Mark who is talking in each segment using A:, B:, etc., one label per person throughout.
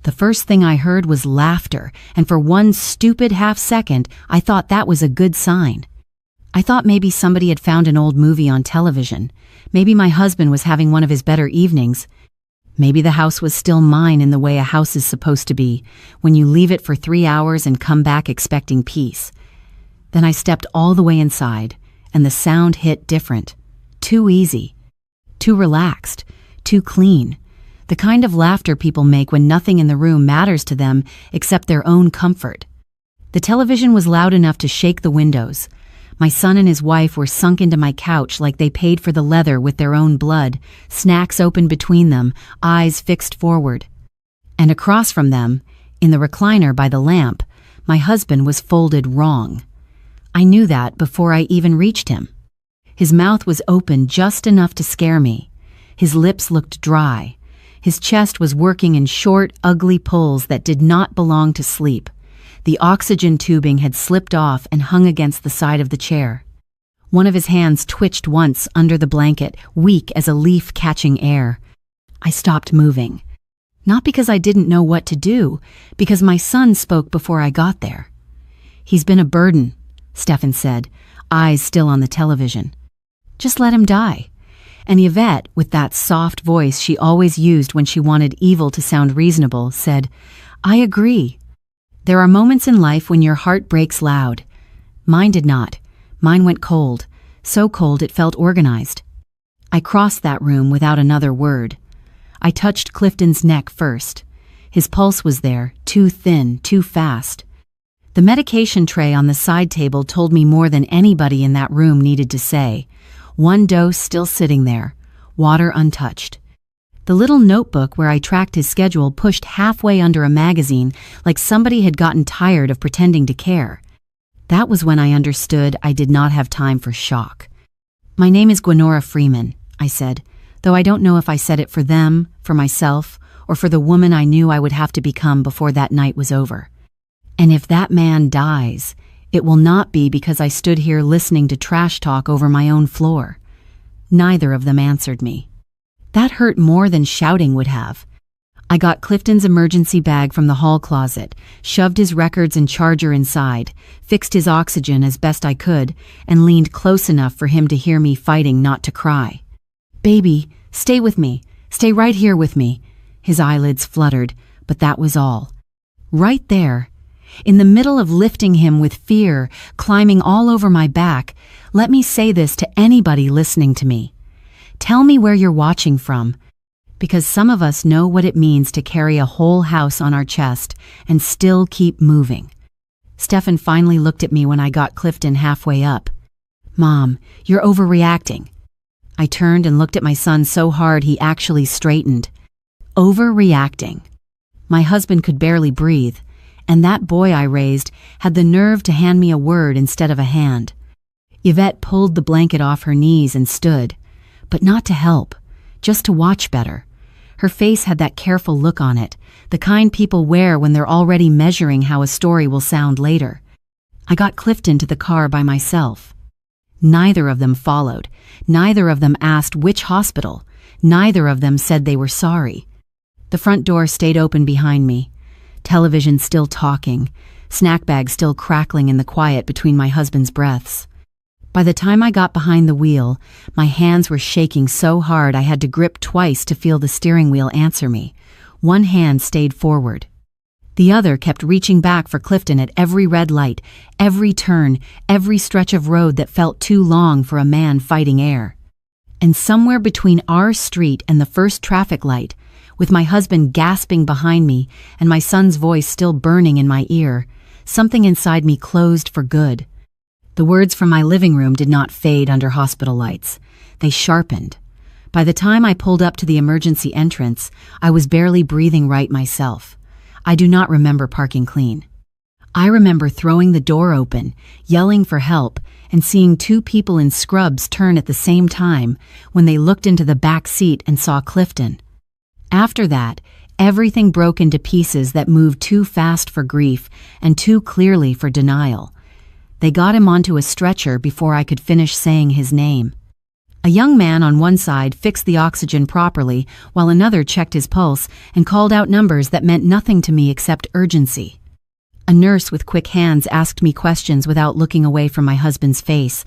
A: The first thing I heard was laughter, and for one stupid half-second, I thought that was a good sign. I thought maybe somebody had found an old movie on television. Maybe my husband was having one of his better evenings. Maybe the house was still mine in the way a house is supposed to be, when you leave it for 3 hours and come back expecting peace. Then I stepped all the way inside, and the sound hit different. Too easy. Too relaxed. Too clean. The kind of laughter people make when nothing in the room matters to them except their own comfort. The television was loud enough to shake the windows. My son and his wife were sunk into my couch like they paid for the leather with their own blood, snacks open between them, eyes fixed forward. And across from them, in the recliner by the lamp, my husband was folded wrong. I knew that before I even reached him. His mouth was open just enough to scare me. His lips looked dry. His chest was working in short, ugly pulls that did not belong to sleep. The oxygen tubing had slipped off and hung against the side of the chair. One of his hands twitched once under the blanket, weak as a leaf catching air. I stopped moving. Not because I didn't know what to do, because my son spoke before I got there. "He's been a burden," Stefan said, eyes still on the television. "Just let him die." And Yvette, with that soft voice she always used when she wanted evil to sound reasonable, said, "I agree. There are moments in life when your heart breaks loud. Mine did not. Mine went cold, so cold it felt organized." I crossed that room without another word. I touched Clifton's neck first. His pulse was there, too thin, too fast. The medication tray on the side table told me more than anybody in that room needed to say. One dose still sitting there, water untouched. The little notebook where I tracked his schedule pushed halfway under a magazine like somebody had gotten tired of pretending to care. That was when I understood I did not have time for shock. "My name is Gwenora Freeman," I said, though I don't know if I said it for them, for myself, or for the woman I knew I would have to become before that night was over. "And if that man dies, it will not be because I stood here listening to trash talk over my own floor." Neither of them answered me. That hurt more than shouting would have. I got Clifton's emergency bag from the hall closet, shoved his records and charger inside, fixed his oxygen as best I could, and leaned close enough for him to hear me fighting not to cry. "Baby, stay with me. Stay right here with me." His eyelids fluttered, but that was all. Right there, in the middle of lifting him with fear, climbing all over my back, let me say this to anybody listening to me. Tell me where you're watching from, because some of us know what it means to carry a whole house on our chest and still keep moving. Stefan finally looked at me when I got Clifton halfway up. "Mom, you're overreacting." I turned and looked at my son so hard he actually straightened. Overreacting. My husband could barely breathe, and that boy I raised had the nerve to hand me a word instead of a hand. Yvette pulled the blanket off her knees and stood, but not to help, just to watch better. Her face had that careful look on it, the kind people wear when they're already measuring how a story will sound later. I got Clifton to the car by myself. Neither of them followed. Neither of them asked which hospital. Neither of them said they were sorry. The front door stayed open behind me. Television still talking, snack bag still crackling in the quiet between my husband's breaths. By the time I got behind the wheel, my hands were shaking so hard I had to grip twice to feel the steering wheel answer me. One hand stayed forward. The other kept reaching back for Clifton at every red light, every turn, every stretch of road that felt too long for a man fighting air. And somewhere between our street and the first traffic light, with my husband gasping behind me and my son's voice still burning in my ear, something inside me closed for good. The words from my living room did not fade under hospital lights. They sharpened. By the time I pulled up to the emergency entrance, I was barely breathing right myself. I do not remember parking clean. I remember throwing the door open, yelling for help, and seeing two people in scrubs turn at the same time when they looked into the back seat and saw Clifton. After that, everything broke into pieces that moved too fast for grief and too clearly for denial. They got him onto a stretcher before I could finish saying his name. A young man on one side fixed the oxygen properly, while another checked his pulse and called out numbers that meant nothing to me except urgency. A nurse with quick hands asked me questions without looking away from my husband's face.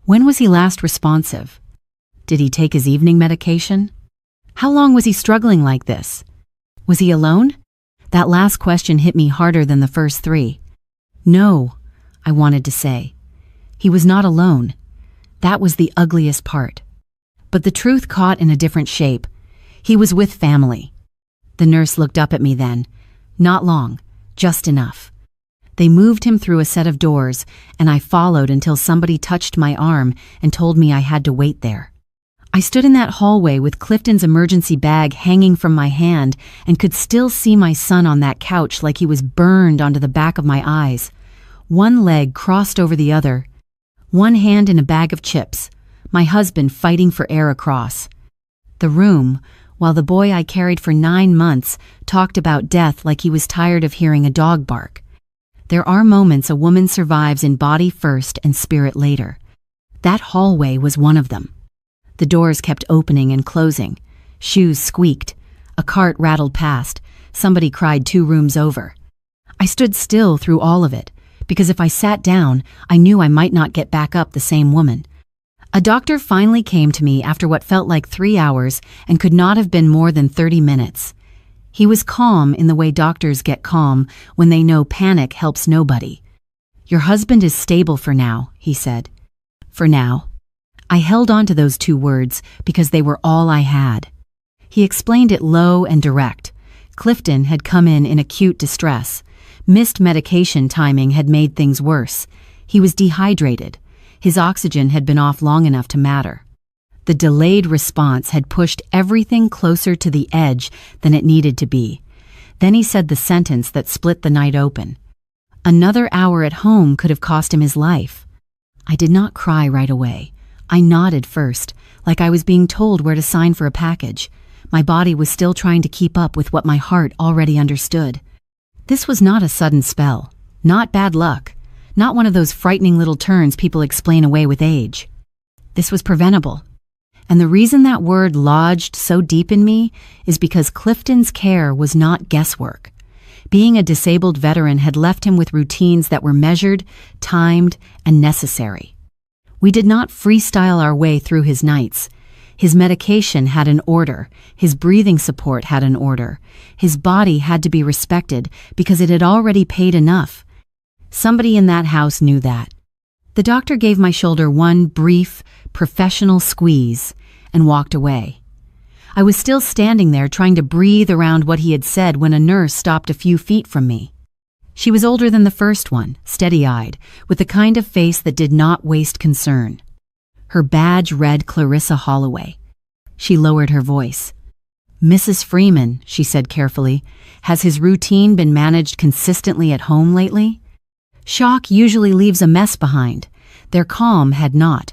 A: When was he last responsive? Did he take his evening medication? How long was he struggling like this? Was he alone? That last question hit me harder than the first three. No, I wanted to say. He was not alone. That was the ugliest part. But the truth caught in a different shape. He was with family. The nurse looked up at me then. Not long, just enough. They moved him through a set of doors, and I followed until somebody touched my arm and told me I had to wait there. I stood in that hallway with Clifton's emergency bag hanging from my hand and could still see my son on that couch like he was burned onto the back of my eyes. One leg crossed over the other. One hand in a bag of chips, my husband fighting for air across. The room, while the boy I carried for 9 months talked about death like he was tired of hearing a dog bark. There are moments a woman survives in body first and spirit later. That hallway was one of them. The doors kept opening and closing. Shoes squeaked. A cart rattled past. Somebody cried 2 rooms over. I stood still through all of it, because if I sat down, I knew I might not get back up the same woman. A doctor finally came to me after what felt like 3 hours and could not have been more than 30 minutes. He was calm in the way doctors get calm when they know panic helps nobody. "Your husband is stable for now," he said. For now. I held on to those 2 words because they were all I had. He explained it low and direct. Clifton had come in acute distress. Missed medication timing had made things worse. He was dehydrated. His oxygen had been off long enough to matter. The delayed response had pushed everything closer to the edge than it needed to be. Then he said the sentence that split the night open. Another hour at home could have cost him his life. I did not cry right away. I nodded first, like I was being told where to sign for a package. My body was still trying to keep up with what my heart already understood. This was not a sudden spell, not bad luck, not one of those frightening little turns people explain away with age. This was preventable. And the reason that word lodged so deep in me is because Clifton's care was not guesswork. Being a disabled veteran had left him with routines that were measured, timed, and necessary. We did not freestyle our way through his nights. His medication had an order. His breathing support had an order. His body had to be respected because it had already paid enough. Somebody in that house knew that. The doctor gave my shoulder one brief, professional squeeze and walked away. I was still standing there trying to breathe around what he had said when a nurse stopped a few feet from me. She was older than the first one, steady-eyed, with the kind of face that did not waste concern. Her badge read Clarissa Holloway. She lowered her voice. "Mrs. Freeman," she said carefully, "has his routine been managed consistently at home lately? Shock usually leaves a mess behind. Their calm had not."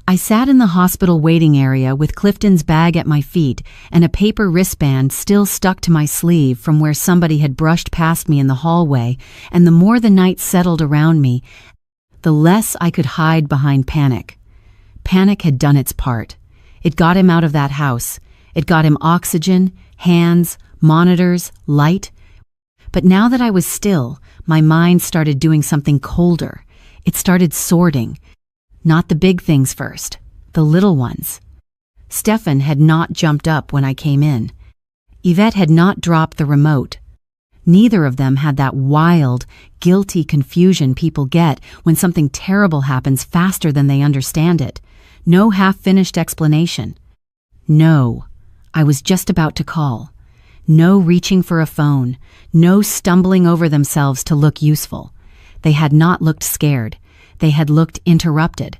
A: I sat in the hospital waiting area with Clifton's bag at my feet and a paper wristband still stuck to my sleeve from where somebody had brushed past me in the hallway, and the more the night settled around me, the less I could hide behind panic. Panic had done its part. It got him out of that house. It got him oxygen, hands, monitors, light. But now that I was still, my mind started doing something colder. It started sorting. Not the big things first, the little ones. Stefan had not jumped up when I came in. Yvette had not dropped the remote. Neither of them had that wild, guilty confusion people get when something terrible happens faster than they understand it. No half-finished explanation. No, I was just about to call. No reaching for a phone. No stumbling over themselves to look useful. They had not looked scared. They had looked interrupted.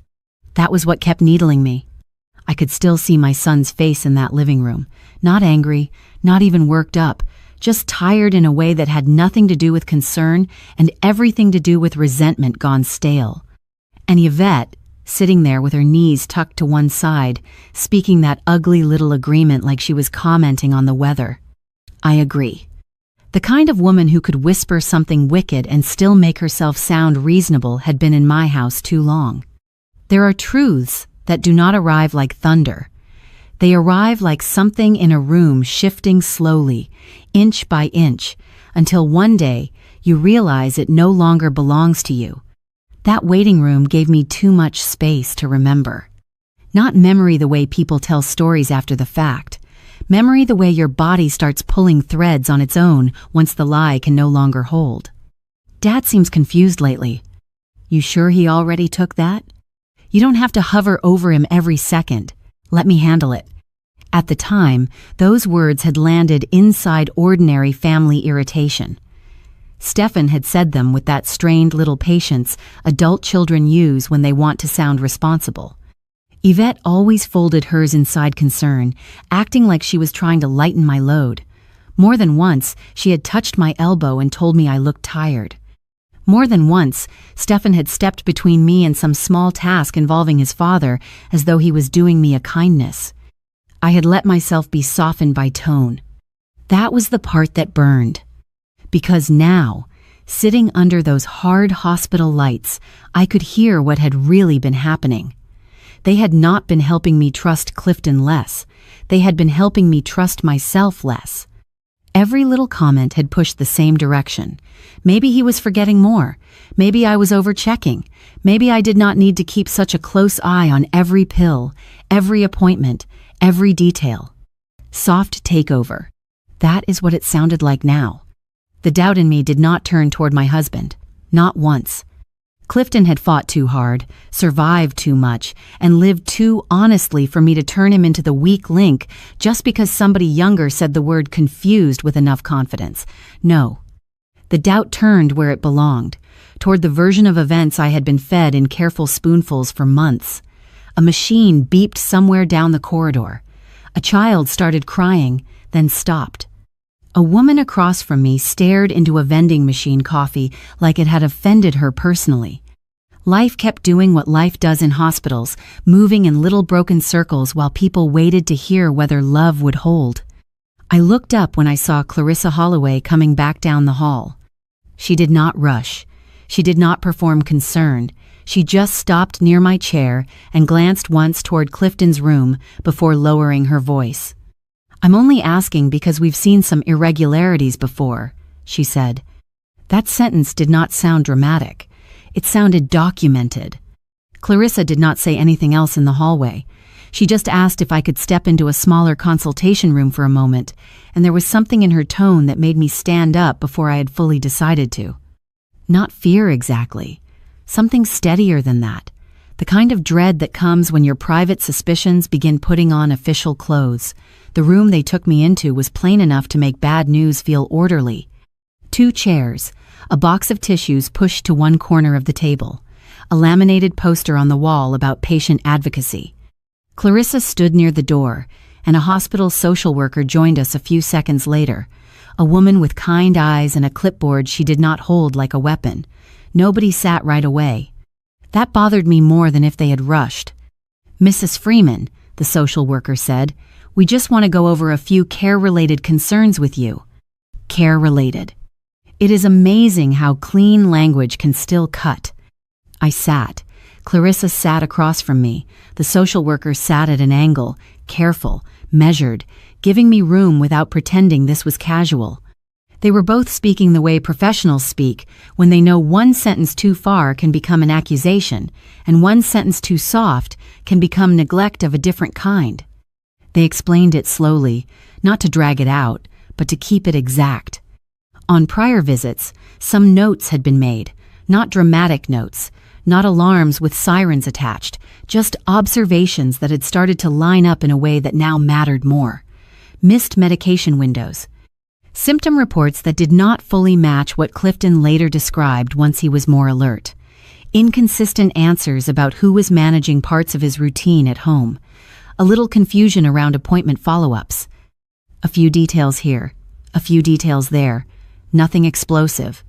A: That was what kept needling me. I could still see my son's face in that living room. Not angry, not even worked up, just tired in a way that had nothing to do with concern and everything to do with resentment gone stale. And Yvette, sitting there with her knees tucked to one side, speaking that ugly little agreement like she was commenting on the weather. I agree. The kind of woman who could whisper something wicked and still make herself sound reasonable had been in my house too long. There are truths that do not arrive like thunder. They arrive like something in a room shifting slowly, inch by inch, until one day you realize it no longer belongs to you. That waiting room gave me too much space to remember. Not memory the way people tell stories after the fact. Memory the way your body starts pulling threads on its own once the lie can no longer hold. Dad seems confused lately. You sure he already took that? You don't have to hover over him every second. Let me handle it. At the time, those words had landed inside ordinary family irritation. Stefan had said them with that strained little patience adult children use when they want to sound responsible. Yvette always folded hers inside concern, acting like she was trying to lighten my load. More than once, she had touched my elbow and told me I looked tired. More than once, Stefan had stepped between me and some small task involving his father, as though he was doing me a kindness. I had let myself be softened by tone. That was the part that burned. Because now, sitting under those hard hospital lights, I could hear what had really been happening. They had not been helping me trust Clifton less. They had been helping me trust myself less. Every little comment had pushed the same direction. Maybe he was forgetting more. Maybe I was overchecking. Maybe I did not need to keep such a close eye on every pill, every appointment, every detail. Soft takeover. That is what it sounded like now. The doubt in me did not turn toward my husband. Not once. Clifton had fought too hard, survived too much, and lived too honestly for me to turn him into the weak link just because somebody younger said the word confused with enough confidence. No. The doubt turned where it belonged, toward the version of events I had been fed in careful spoonfuls for months. A machine beeped somewhere down the corridor. A child started crying, then stopped. A woman across from me stared into a vending machine coffee like it had offended her personally. Life kept doing what life does in hospitals, moving in little broken circles while people waited to hear whether love would hold. I looked up when I saw Clarissa Holloway coming back down the hall. She did not rush. She did not perform concern. She just stopped near my chair and glanced once toward Clifton's room before lowering her voice. "I'm only asking because we've seen some irregularities before," she said. That sentence did not sound dramatic. It sounded documented. Clarissa did not say anything else in the hallway. She just asked if I could step into a smaller consultation room for a moment, and there was something in her tone that made me stand up before I had fully decided to. Not fear exactly. Something steadier than that. The kind of dread that comes when your private suspicions begin putting on official clothes. The room they took me into was plain enough to make bad news feel orderly. 2 chairs, a box of tissues pushed to one corner of the table, a laminated poster on the wall about patient advocacy. Clarissa stood near the door, and a hospital social worker joined us a few seconds later, a woman with kind eyes and a clipboard she did not hold like a weapon. Nobody sat right away. That bothered me more than if they had rushed. "Mrs. Freeman," the social worker said, "we just want to go over a few care-related concerns with you." Care-related. It is amazing how clean language can still cut. I sat. Clarissa sat across from me. The social worker sat at an angle, careful, measured, giving me room without pretending this was casual. They were both speaking the way professionals speak when they know one sentence too far can become an accusation, and one sentence too soft can become neglect of a different kind. They explained it slowly, not to drag it out, but to keep it exact. On prior visits, some notes had been made, not dramatic notes, not alarms with sirens attached, just observations that had started to line up in a way that now mattered more. Missed medication windows. Symptom reports that did not fully match what Clifton later described once he was more alert. Inconsistent answers about who was managing parts of his routine at home. A little confusion around appointment follow-ups. A few details here, a few details there. Nothing explosive.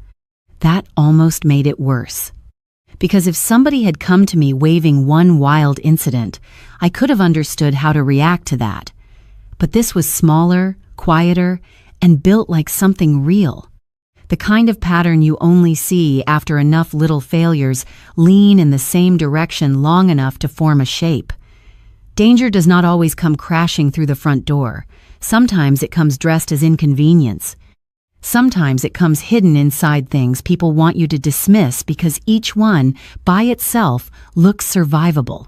A: That almost made it worse. Because if somebody had come to me waving one wild incident, I could have understood how to react to that. But this was smaller, quieter, and built like something real. The kind of pattern you only see after enough little failures lean in the same direction long enough to form a shape. Danger does not always come crashing through the front door. Sometimes it comes dressed as inconvenience. Sometimes it comes hidden inside things people want you to dismiss because each one, by itself, looks survivable.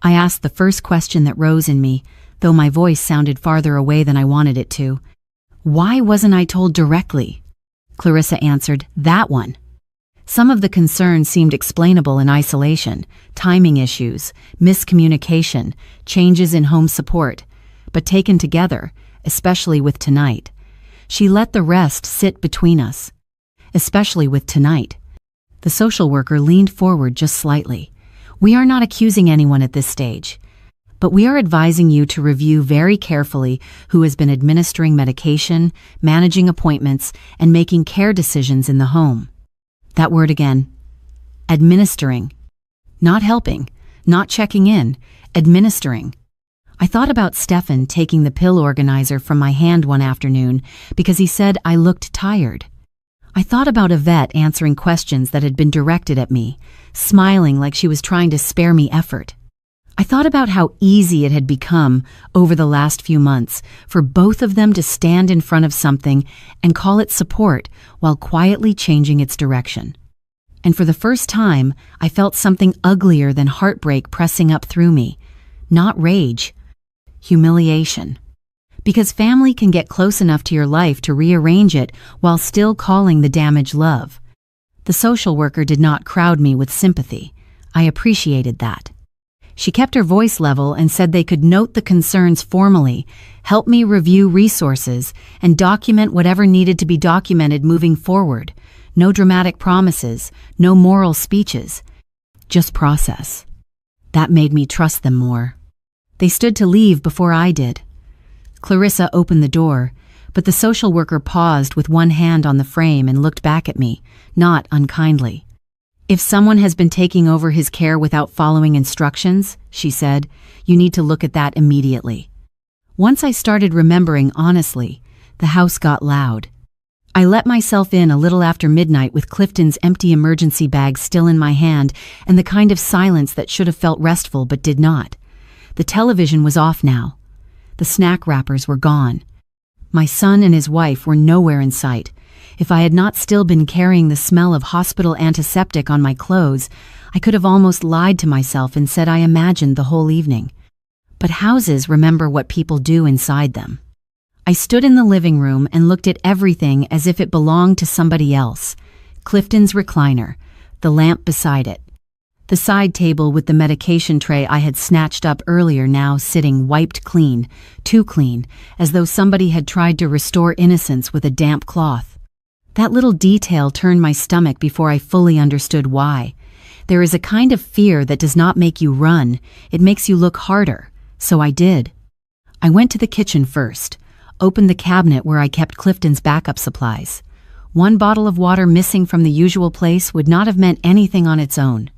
A: I asked the first question that rose in me, though my voice sounded farther away than I wanted it to. Why wasn't I told directly? Clarissa answered, that one. Some of the concerns seemed explainable in isolation, timing issues, miscommunication, changes in home support, but taken together, especially with tonight. She let the rest sit between us. Especially with tonight. The social worker leaned forward just slightly. We are not accusing anyone at this stage, but we are advising you to review very carefully who has been administering medication, managing appointments, and making care decisions in the home. That word again. Administering. Not helping, not checking in, administering. I thought about Stefan taking the pill organizer from my hand one afternoon because he said I looked tired. I thought about Yvette answering questions that had been directed at me, smiling like she was trying to spare me effort. I thought about how easy it had become over the last few months for both of them to stand in front of something and call it support while quietly changing its direction. And for the first time, I felt something uglier than heartbreak pressing up through me. Not rage. Humiliation. Because family can get close enough to your life to rearrange it while still calling the damage love. The social worker did not crowd me with sympathy. I appreciated that. She kept her voice level and said they could note the concerns formally, help me review resources, and document whatever needed to be documented moving forward. No dramatic promises, no moral speeches. Just process. That made me trust them more. They stood to leave before I did. Clarissa opened the door, but the social worker paused with one hand on the frame and looked back at me, not unkindly. If someone has been taking over his care without following instructions, she said, you need to look at that immediately. Once I started remembering honestly, the house got loud. I let myself in a little after midnight with Clifton's empty emergency bag still in my hand and the kind of silence that should have felt restful but did not. The television was off now. The snack wrappers were gone. My son and his wife were nowhere in sight. If I had not still been carrying the smell of hospital antiseptic on my clothes, I could have almost lied to myself and said I imagined the whole evening. But houses remember what people do inside them. I stood in the living room and looked at everything as if it belonged to somebody else. Clifton's recliner, the lamp beside it, the side table with the medication tray I had snatched up earlier now sitting wiped clean, too clean, as though somebody had tried to restore innocence with a damp cloth. That little detail turned my stomach before I fully understood why. There is a kind of fear that does not make you run, it makes you look harder, so I did. I went to the kitchen first, opened the cabinet where I kept Clifton's backup supplies. One bottle of water missing from the usual place would not have meant anything on its own.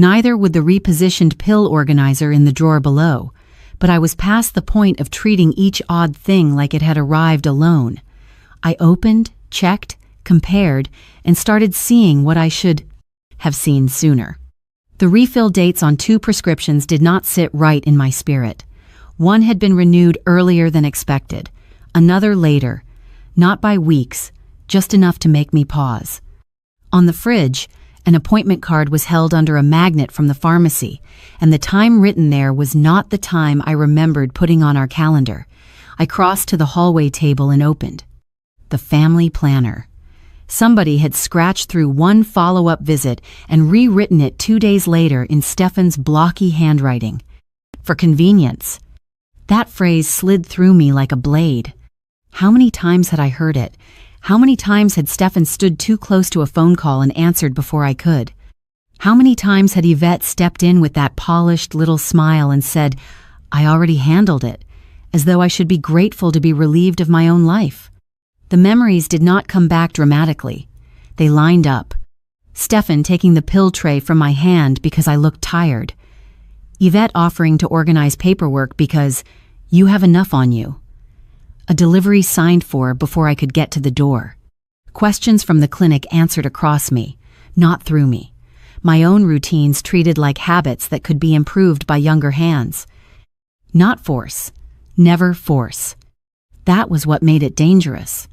A: Neither would the repositioned pill organizer in the drawer below, but I was past the point of treating each odd thing like it had arrived alone. I opened, checked, compared, and started seeing what I should have seen sooner. The refill dates on 2 prescriptions did not sit right in my spirit. One had been renewed earlier than expected, another later, not by weeks, just enough to make me pause. On the fridge, an appointment card was held under a magnet from the pharmacy, and the time written there was not the time I remembered putting on our calendar. I crossed to the hallway table and opened. The family planner. Somebody had scratched through one follow-up visit and rewritten it 2 days later in Stefan's blocky handwriting. For convenience. That phrase slid through me like a blade. How many times had I heard it? How many times had Stefan stood too close to a phone call and answered before I could? How many times had Yvette stepped in with that polished little smile and said, I already handled it, as though I should be grateful to be relieved of my own life? The memories did not come back dramatically. They lined up. Stefan taking the pill tray from my hand because I looked tired. Yvette offering to organize paperwork because you have enough on you. A delivery signed for before I could get to the door. Questions from the clinic answered across me, not through me. My own routines treated like habits that could be improved by younger hands. Not force. Never force. That was what made it dangerous.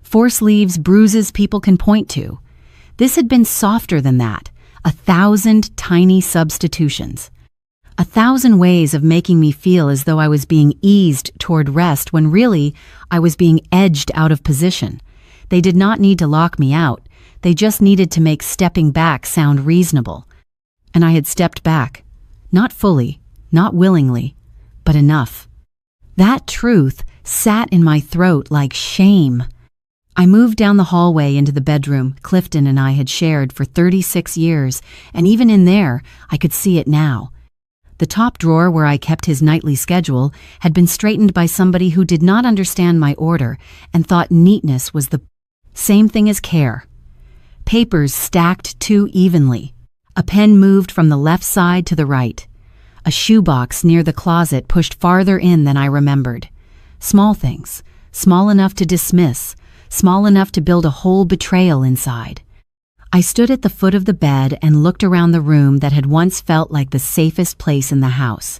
A: Force leaves bruises people can point to. This had been softer than that. 1,000 tiny substitutions. 1,000 ways of making me feel as though I was being eased toward rest when really I was being edged out of position. They did not need to lock me out. They just needed to make stepping back sound reasonable. And I had stepped back. Not fully, not willingly, but enough. That truth sat in my throat like shame. I moved down the hallway into the bedroom Clifton and I had shared for 36 years, and even in there, I could see it now. The top drawer where I kept his nightly schedule had been straightened by somebody who did not understand my order and thought neatness was the same thing as care. Papers stacked too evenly. A pen moved from the left side to the right. A shoebox near the closet pushed farther in than I remembered. Small things, small enough to dismiss, small enough to build a whole betrayal inside. I stood at the foot of the bed and looked around the room that had once felt like the safest place in the house.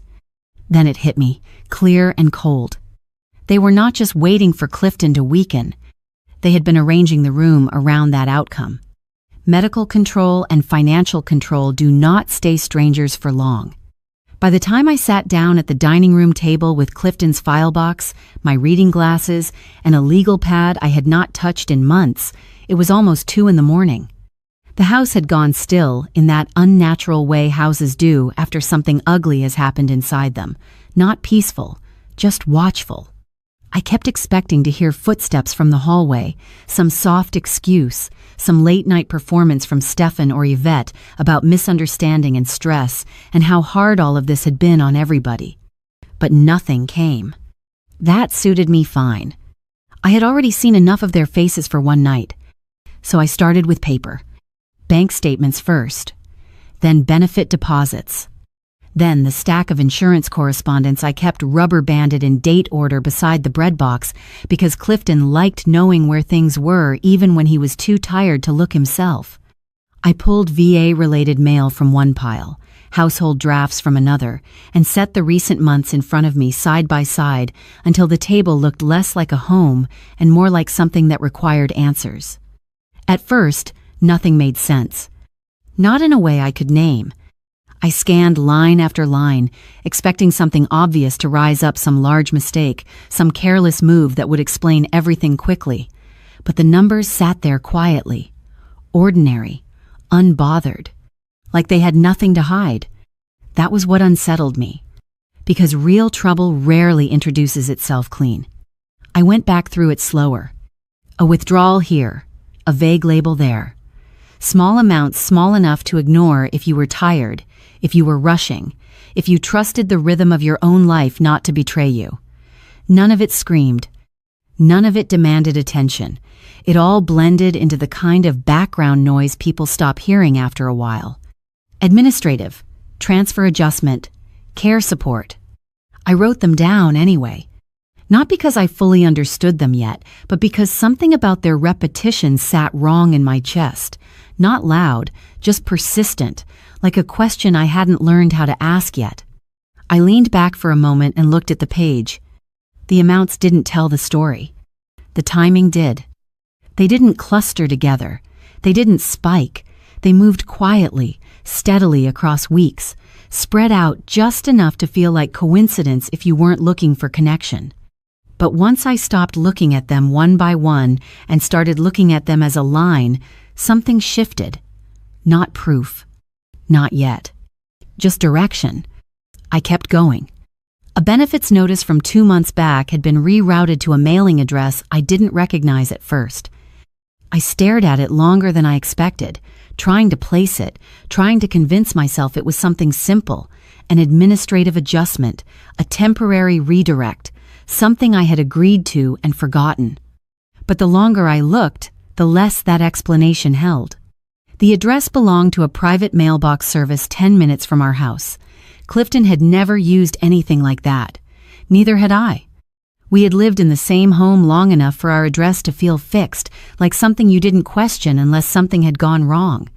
A: Then it hit me, clear and cold. They were not just waiting for Clifton to weaken. They had been arranging the room around that outcome. Medical control and financial control do not stay strangers for long. By the time I sat down at the dining room table with Clifton's file box, my reading glasses, and a legal pad I had not touched in months, it was almost 2 a.m. The house had gone still in that unnatural way houses do after something ugly has happened inside them. Not peaceful, just watchful. I kept expecting to hear footsteps from the hallway, some soft excuse, some late-night performance from Stefan or Yvette about misunderstanding and stress and how hard all of this had been on everybody. But nothing came. That suited me fine. I had already seen enough of their faces for one night. So I started with paper. Bank statements first, then benefit deposits. Then the stack of insurance correspondence I kept rubber-banded in date order beside the bread box because Clifton liked knowing where things were even when he was too tired to look himself. I pulled VA-related mail from one pile, household drafts from another, and set the recent months in front of me side by side until the table looked less like a home and more like something that required answers. At first, nothing made sense. Not in a way I could name. I scanned line after line, expecting something obvious to rise up, some large mistake, some careless move that would explain everything quickly. But the numbers sat there quietly, ordinary, unbothered, like they had nothing to hide. That was what unsettled me, because real trouble rarely introduces itself clean. I went back through it slower. A withdrawal here, a vague label there. Small amounts small enough to ignore if you were tired, if you were rushing, if you trusted the rhythm of your own life not to betray you. None of it screamed. None of it demanded attention. It all blended into the kind of background noise people stop hearing after a while. Administrative, transfer adjustment, care support. I wrote them down anyway. Not because I fully understood them yet, but because something about their repetition sat wrong in my chest. Not loud, just persistent, like a question I hadn't learned how to ask yet. I leaned back for a moment and looked at the page. The amounts didn't tell the story. The timing did. They didn't cluster together. They didn't spike. They moved quietly, steadily across weeks, spread out just enough to feel like coincidence if you weren't looking for connection. But once I stopped looking at them one by one and started looking at them as a line, something shifted. Not proof. Not yet. Just direction. I kept going. A benefits notice from 2 months back had been rerouted to a mailing address I didn't recognize at first. I stared at it longer than I expected, trying to place it, trying to convince myself it was something simple, an administrative adjustment, a temporary redirect, something I had agreed to and forgotten. But the longer I looked, the less that explanation held. The address belonged to a private mailbox service 10 minutes from our house. Clifton had never used anything like that. Neither had I. We had lived in the same home long enough for our address to feel fixed, like something you didn't question unless something had gone wrong.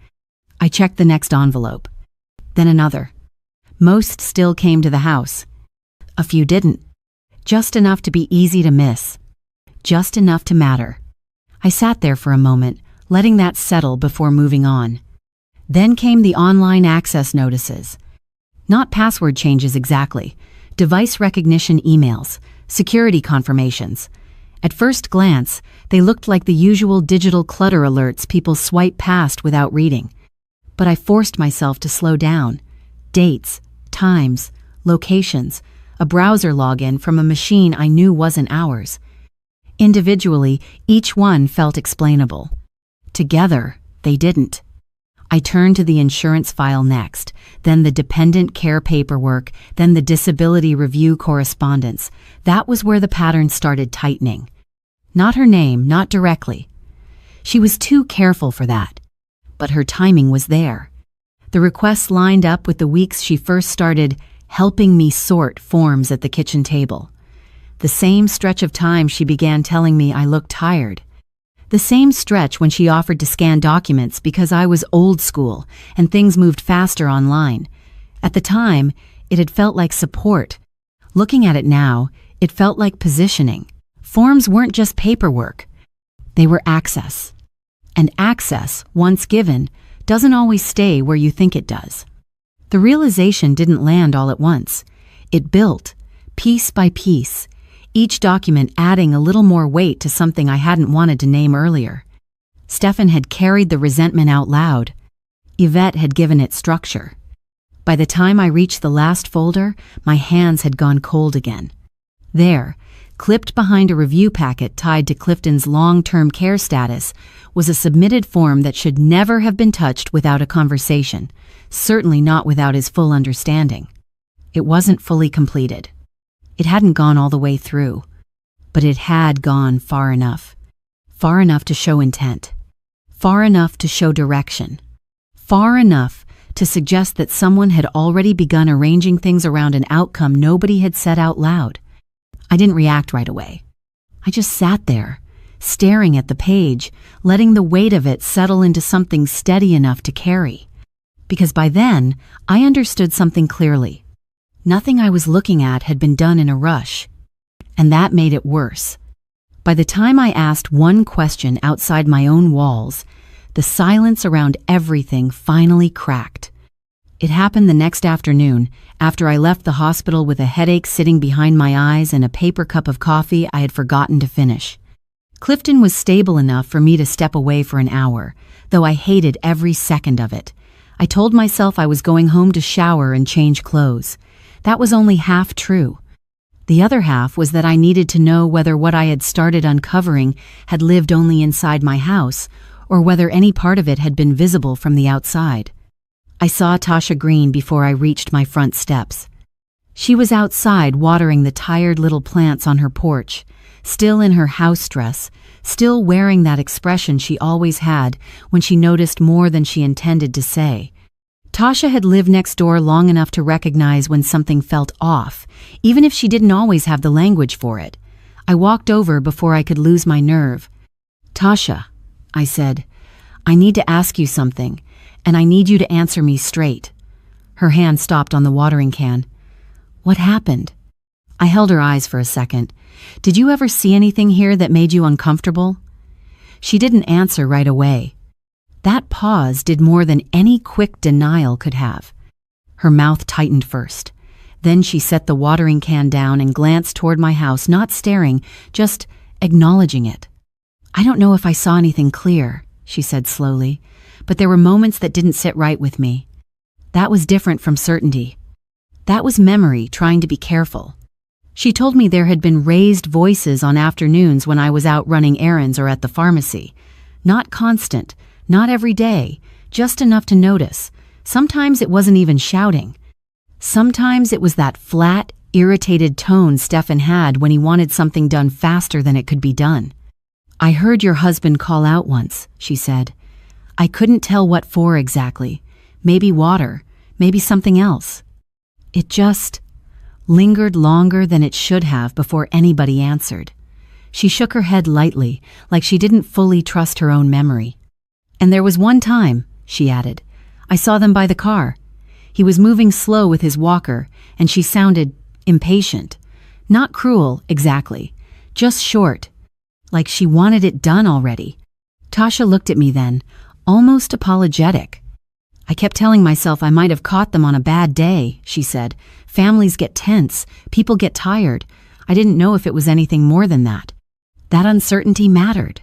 A: I checked the next envelope. Then another. Most still came to the house. A few didn't. Just enough to be easy to miss. Just enough to matter. I sat there for a moment, letting that settle before moving on. Then came the online access notices. Not password changes exactly. Device recognition emails, security confirmations. At first glance, they looked like the usual digital clutter alerts people swipe past without reading. But I forced myself to slow down. Dates, times, locations, a browser login from a machine I knew wasn't ours. Individually, each one felt explainable. Together, they didn't. I turned to the insurance file next, then the dependent care paperwork, then the disability review correspondence. That was where the pattern started tightening. Not her name, not directly. She was too careful for that. But her timing was there. The requests lined up with the weeks she first started helping me sort forms at the kitchen table. The same stretch of time she began telling me I looked tired. The same stretch when she offered to scan documents because I was old school and things moved faster online. At the time, it had felt like support. Looking at it now, it felt like positioning. Forms weren't just paperwork. They were access. And access, once given, doesn't always stay where you think it does. The realization didn't land all at once. It built, piece by piece, each document adding a little more weight to something I hadn't wanted to name earlier. Stefan had carried the resentment out loud. Yvette had given it structure. By the time I reached the last folder, my hands had gone cold again. There, clipped behind a review packet tied to Clifton's long-term care status, was a submitted form that should never have been touched without a conversation, certainly not without his full understanding. It wasn't fully completed. It hadn't gone all the way through, but it had gone far enough. Far enough to show intent. Far enough to show direction. Far enough to suggest that someone had already begun arranging things around an outcome nobody had said out loud. I didn't react right away. I just sat there, staring at the page, letting the weight of it settle into something steady enough to carry. Because by then, I understood something clearly. Nothing I was looking at had been done in a rush. And that made it worse. By the time I asked one question outside my own walls, the silence around everything finally cracked. It happened the next afternoon, after I left the hospital with a headache sitting behind my eyes and a paper cup of coffee I had forgotten to finish. Clifton was stable enough for me to step away for an hour, though I hated every second of it. I told myself I was going home to shower and change clothes. That was only half true. The other half was that I needed to know whether what I had started uncovering had lived only inside my house, or whether any part of it had been visible from the outside. I saw Tasha Green before I reached my front steps. She was outside watering the tired little plants on her porch, still in her house dress, still wearing that expression she always had when she noticed more than she intended to say. Tasha had lived next door long enough to recognize when something felt off, even if she didn't always have the language for it. I walked over before I could lose my nerve. "Tasha," I said, "I need to ask you something, and I need you to answer me straight." Her hand stopped on the watering can. "What happened?" I held her eyes for a second. "Did you ever see anything here that made you uncomfortable?" She didn't answer right away. That pause did more than any quick denial could have. Her mouth tightened first. Then she set the watering can down and glanced toward my house, not staring, just acknowledging it. "I don't know if I saw anything clear," she said slowly, "but there were moments that didn't sit right with me. That was different from certainty. That was memory trying to be careful." She told me there had been raised voices on afternoons when I was out running errands or at the pharmacy. Not constant, not every day, just enough to notice. Sometimes it wasn't even shouting. Sometimes it was that flat, irritated tone Stefan had when he wanted something done faster than it could be done. "I heard your husband call out once," she said. "I couldn't tell what for exactly. Maybe water, maybe something else." It just lingered longer than it should have before anybody answered. She shook her head lightly, like she didn't fully trust her own memory. "And there was one time," she added, "I saw them by the car. He was moving slow with his walker, and she sounded impatient. Not cruel, exactly. Just short. Like she wanted it done already. Tasha looked at me then, almost apologetic. I kept telling myself I might have caught them on a bad day, she said. Families get tense, people get tired. I didn't know if it was anything more than that. That uncertainty mattered.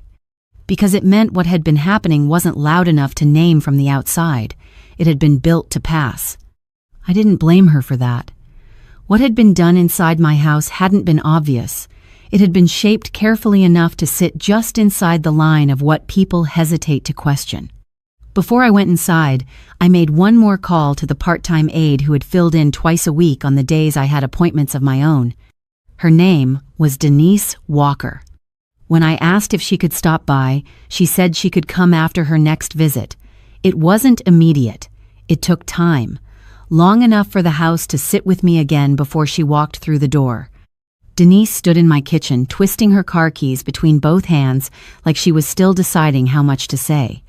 A: Because it meant what had been happening wasn't loud enough to name from the outside. It had been built to pass. I didn't blame her for that. What had been done inside my house hadn't been obvious. It had been shaped carefully enough to sit just inside the line of what people hesitate to question. Before I went inside, I made one more call to the part-time aide who had filled in twice a week on the days I had appointments of my own. Her name was Denise Walker. When I asked if she could stop by, she said she could come after her next visit. It wasn't immediate. It took time, long enough for the house to sit with me again before she walked through the door. Denise stood in my kitchen, twisting her car keys between both hands like she was still deciding how much to say.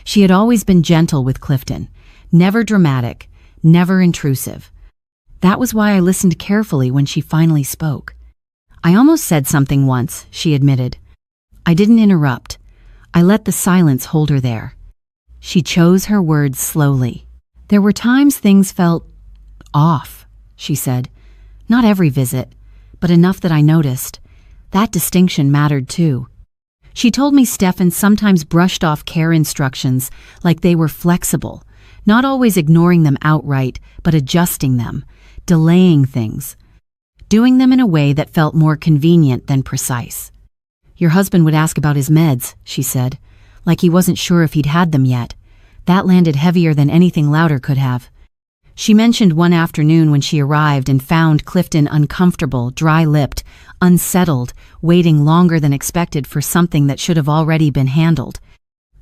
A: She had always been gentle with Clifton, never dramatic, never intrusive. That was why I listened carefully when she finally spoke. I almost said something once, she admitted. I didn't interrupt. I let the silence hold her there. She chose her words slowly. There were times things felt off, she said. Not every visit, but enough that I noticed. That distinction mattered too. She told me Stefan sometimes brushed off care instructions like they were flexible, not always ignoring them outright, but adjusting them, delaying things, doing them in a way that felt more convenient than precise. Your husband would ask about his meds, she said, like he wasn't sure if he'd had them yet. That landed heavier than anything louder could have. She mentioned one afternoon when she arrived and found Clifton uncomfortable, dry-lipped, unsettled, waiting longer than expected for something that should have already been handled.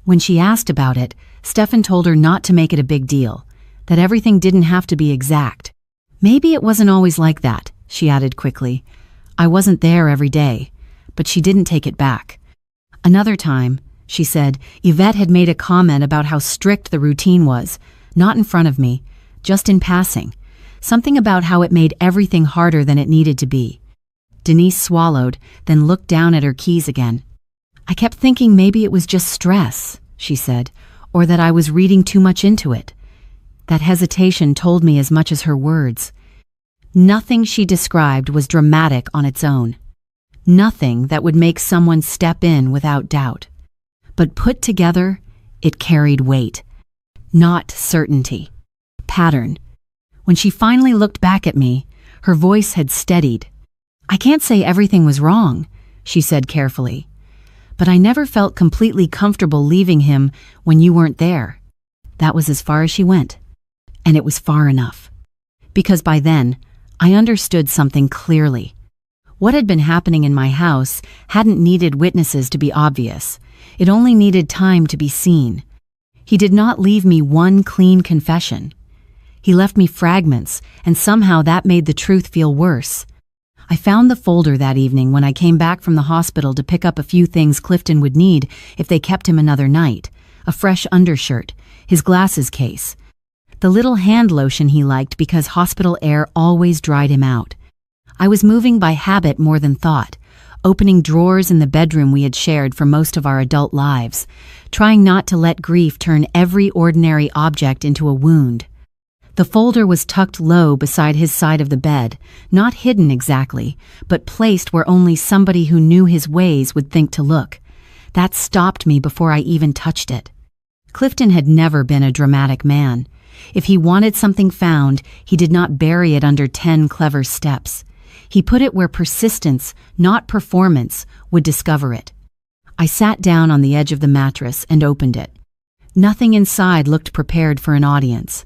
A: When she asked about it, Stefan told her not to make it a big deal, that everything didn't have to be exact. Maybe it wasn't always like that, she added quickly. I wasn't there every day, but she didn't take it back. Another time, she said, Yvette had made a comment about how strict the routine was, not in front of me, just in passing. Something about how it made everything harder than it needed to be. Denise swallowed, then looked down at her keys again. I kept thinking maybe it was just stress, she said, or that I was reading too much into it. That hesitation told me as much as her words. Nothing she described was dramatic on its own. Nothing that would make someone step in without doubt. But put together, it carried weight. Not certainty. Pattern. When she finally looked back at me, her voice had steadied. I can't say everything was wrong, she said carefully. But I never felt completely comfortable leaving him when you weren't there. That was as far as she went. And it was far enough. Because by then, I understood something clearly. What had been happening in my house hadn't needed witnesses to be obvious. It only needed time to be seen. He did not leave me one clean confession. He left me fragments, and somehow that made the truth feel worse. I found the folder that evening when I came back from the hospital to pick up a few things Clifton would need if they kept him another night. A fresh undershirt, his glasses case, the little hand lotion he liked because hospital air always dried him out. I was moving by habit more than thought, opening drawers in the bedroom we had shared for most of our adult lives, trying not to let grief turn every ordinary object into a wound. The folder was tucked low beside his side of the bed, not hidden exactly, but placed where only somebody who knew his ways would think to look. That stopped me before I even touched it. Clifton had never been a dramatic man. If he wanted something found, he did not bury it under 10 clever steps. He put it where persistence, not performance, would discover it. I sat down on the edge of the mattress and opened it. Nothing inside looked prepared for an audience.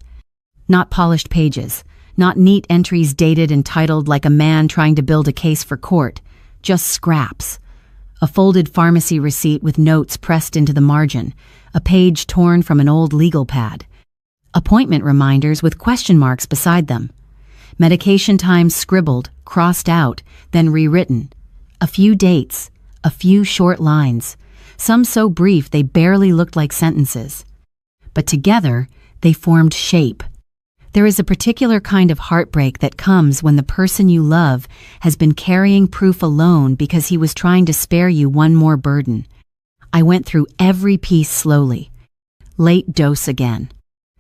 A: Not polished pages, not neat entries dated and titled like a man trying to build a case for court, just scraps. A folded pharmacy receipt with notes pressed into the margin, a page torn from an old legal pad. Appointment reminders with question marks beside them. Medication times scribbled, crossed out, then rewritten. A few dates, a few short lines, some so brief they barely looked like sentences. But together, they formed shape. There is a particular kind of heartbreak that comes when the person you love has been carrying proof alone because he was trying to spare you one more burden. I went through every piece slowly. Late dose again.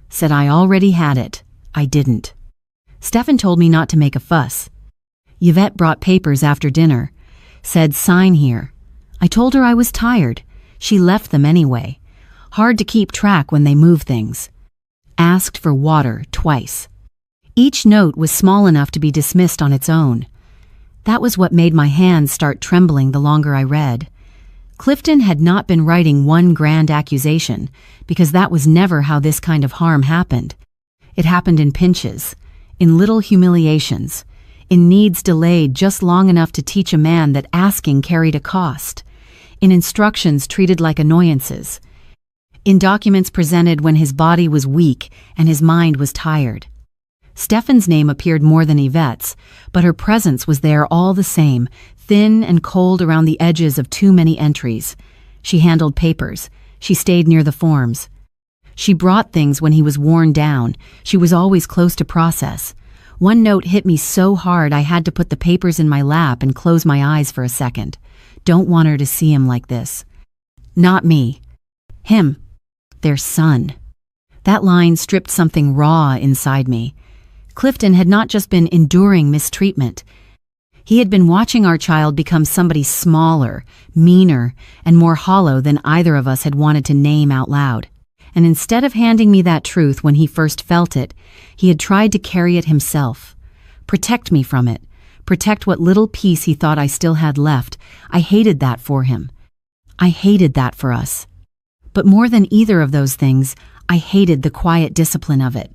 A: Said I already had it. I didn't. Stefan told me not to make a fuss. Yvette brought papers after dinner. Said sign here. I told her I was tired. She left them anyway. Hard to keep track when they move things. Asked for water twice. Each note was small enough to be dismissed on its own. That was what made my hands start trembling the longer I read. Clifton had not been writing one grand accusation, because that was never how this kind of harm happened. It happened in pinches, in little humiliations, in needs delayed just long enough to teach a man that asking carried a cost, in instructions treated like annoyances, in documents presented when his body was weak and his mind was tired. Stefan's name appeared more than Yvette's, but her presence was there all the same, thin and cold around the edges of too many entries. She handled papers. She stayed near the forms. She brought things when he was worn down. She was always close to process. One note hit me so hard I had to put the papers in my lap and close my eyes for a second. Don't want her to see him like this. Not me. Him. Their son. That line stripped something raw inside me. Clifton had not just been enduring mistreatment. He had been watching our child become somebody smaller, meaner, and more hollow than either of us had wanted to name out loud. And instead of handing me that truth when he first felt it, he had tried to carry it himself. Protect me from it. Protect what little piece he thought I still had left. I hated that for him. I hated that for us. But more than either of those things, I hated the quiet discipline of it.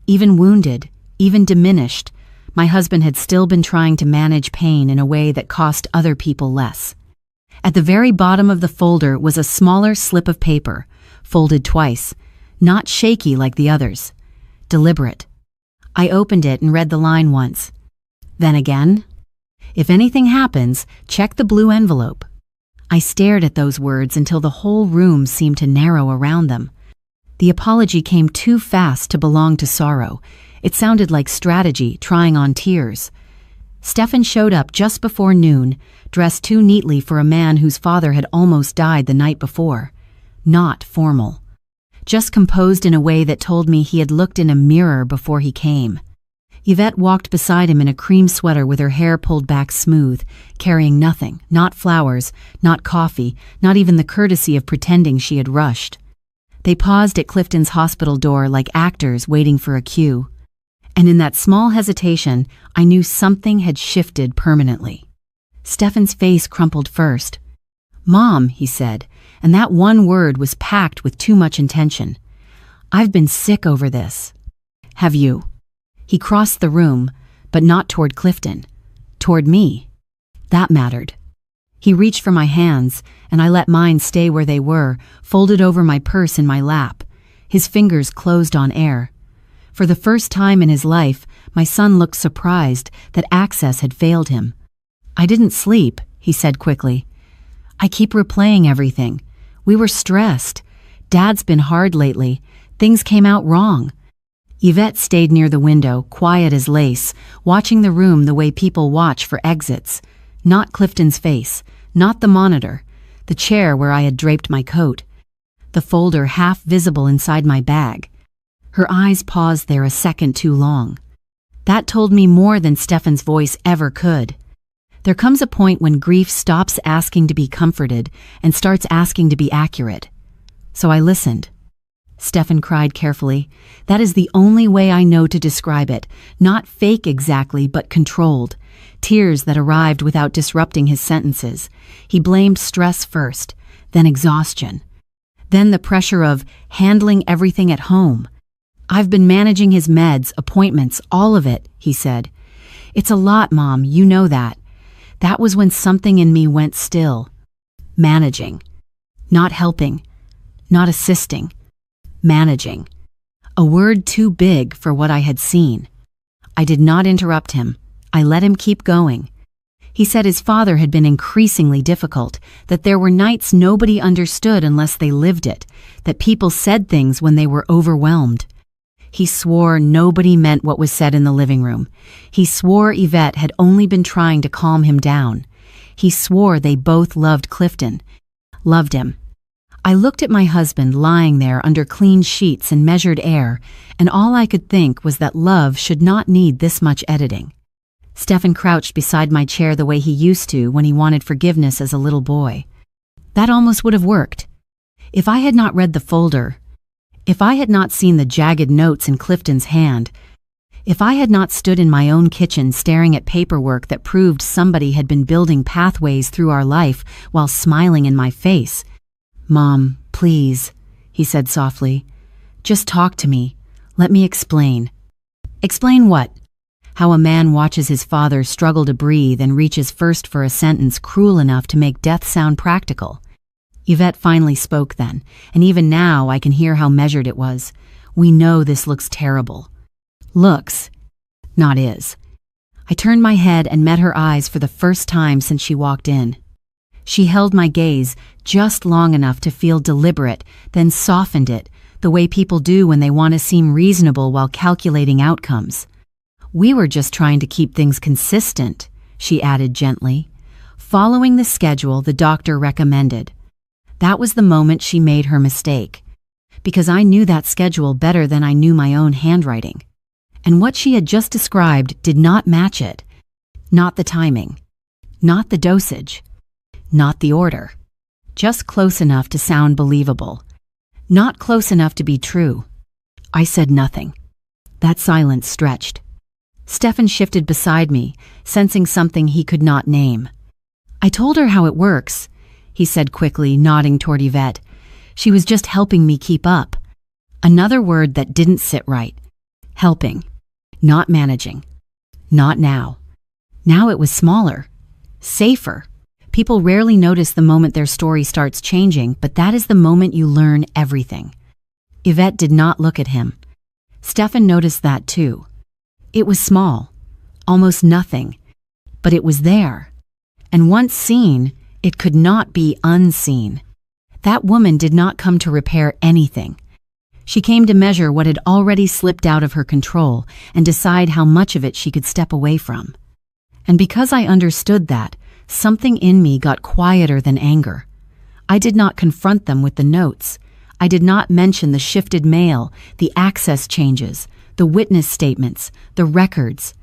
A: Even wounded, even diminished, my husband had still been trying to manage pain in a way that cost other people less. At the very bottom of the folder was a smaller slip of paper, folded twice, not shaky like the others. Deliberate. I opened it and read the line once. Then again. If anything happens, check the blue envelope. I stared at those words until the whole room seemed to narrow around them. The apology came too fast to belong to sorrow. It sounded like strategy, trying on tears. Stefan showed up just before noon, dressed too neatly for a man whose father had almost died the night before. Not formal. Just composed in a way that told me he had looked in a mirror before he came. Yvette walked beside him in a cream sweater with her hair pulled back smooth, carrying nothing, not flowers, not coffee, not even the courtesy of pretending she had rushed. They paused at Clifton's hospital door like actors waiting for a cue. And in that small hesitation, I knew something had shifted permanently. Stefan's face crumpled first. "Mom," he said, and that one word was packed with too much intention. "I've been sick over this." "Have you?" He crossed the room, but not toward Clifton. Toward me. That mattered. He reached for my hands, and I let mine stay where they were, folded over my purse in my lap. His fingers closed on air. For the first time in his life, my son looked surprised that access had failed him. "I didn't sleep," he said quickly. "I keep replaying everything. We were stressed. Dad's been hard lately. Things came out wrong." Yvette stayed near the window, quiet as lace, watching the room the way people watch for exits. Not Clifton's face, not the monitor, the chair where I had draped my coat, the folder half visible inside my bag. Her eyes paused there a second too long. That told me more than Stefan's voice ever could. There comes a point when grief stops asking to be comforted and starts asking to be accurate. So I listened. Stefan cried carefully. That is the only way I know to describe it. Not fake exactly, but controlled. Tears that arrived without disrupting his sentences. He blamed stress first, then exhaustion. Then the pressure of handling everything at home. "I've been managing his meds, appointments, all of it," he said. "It's a lot, Mom, you know that." That was when something in me went still. Managing. Not helping. Not assisting. Managing. A word too big for what I had seen. I did not interrupt him. I let him keep going. He said his father had been increasingly difficult, that there were nights nobody understood unless they lived it, that people said things when they were overwhelmed. He swore nobody meant what was said in the living room. He swore Yvette had only been trying to calm him down. He swore they both loved Clifton. Loved him. I looked at my husband lying there under clean sheets and measured air, and all I could think was that love should not need this much editing. Stefan crouched beside my chair the way he used to when he wanted forgiveness as a little boy. That almost would have worked. If I had not read the folder, if I had not seen the jagged notes in Clifton's hand, if I had not stood in my own kitchen staring at paperwork that proved somebody had been building pathways through our life while smiling in my face. "Mom, please," he said softly. "Just talk to me. Let me explain." "Explain what?" How a man watches his father struggle to breathe and reaches first for a sentence cruel enough to make death sound practical. Yvette finally spoke then, and even now I can hear how measured it was. "We know this looks terrible." Looks, not is. I turned my head and met her eyes for the first time since she walked in. She held my gaze just long enough to feel deliberate, then softened it, the way people do when they want to seem reasonable while calculating outcomes. "We were just trying to keep things consistent," she added gently. "Following the schedule the doctor recommended." That was the moment she made her mistake, because I knew that schedule better than I knew my own handwriting. And what she had just described did not match it. Not the timing. Not the dosage. Not the order. Just close enough to sound believable. Not close enough to be true. I said nothing. That silence stretched. Stefan shifted beside me, sensing something he could not name. "I told her how it works," he said quickly, nodding toward Yvette. "She was just helping me keep up." Another word that didn't sit right. Helping. Not managing. Not now. Now it was smaller. Safer. People rarely notice the moment their story starts changing, but that is the moment you learn everything. Yvette did not look at him. Stefan noticed that too. It was small. Almost nothing. But it was there. And once seen, it could not be unseen. That woman did not come to repair anything. She came to measure what had already slipped out of her control and decide how much of it she could step away from. And because I understood that, something in me got quieter than anger. I did not confront them with the notes. I did not mention the shifted mail, the access changes, the witness statements, the records.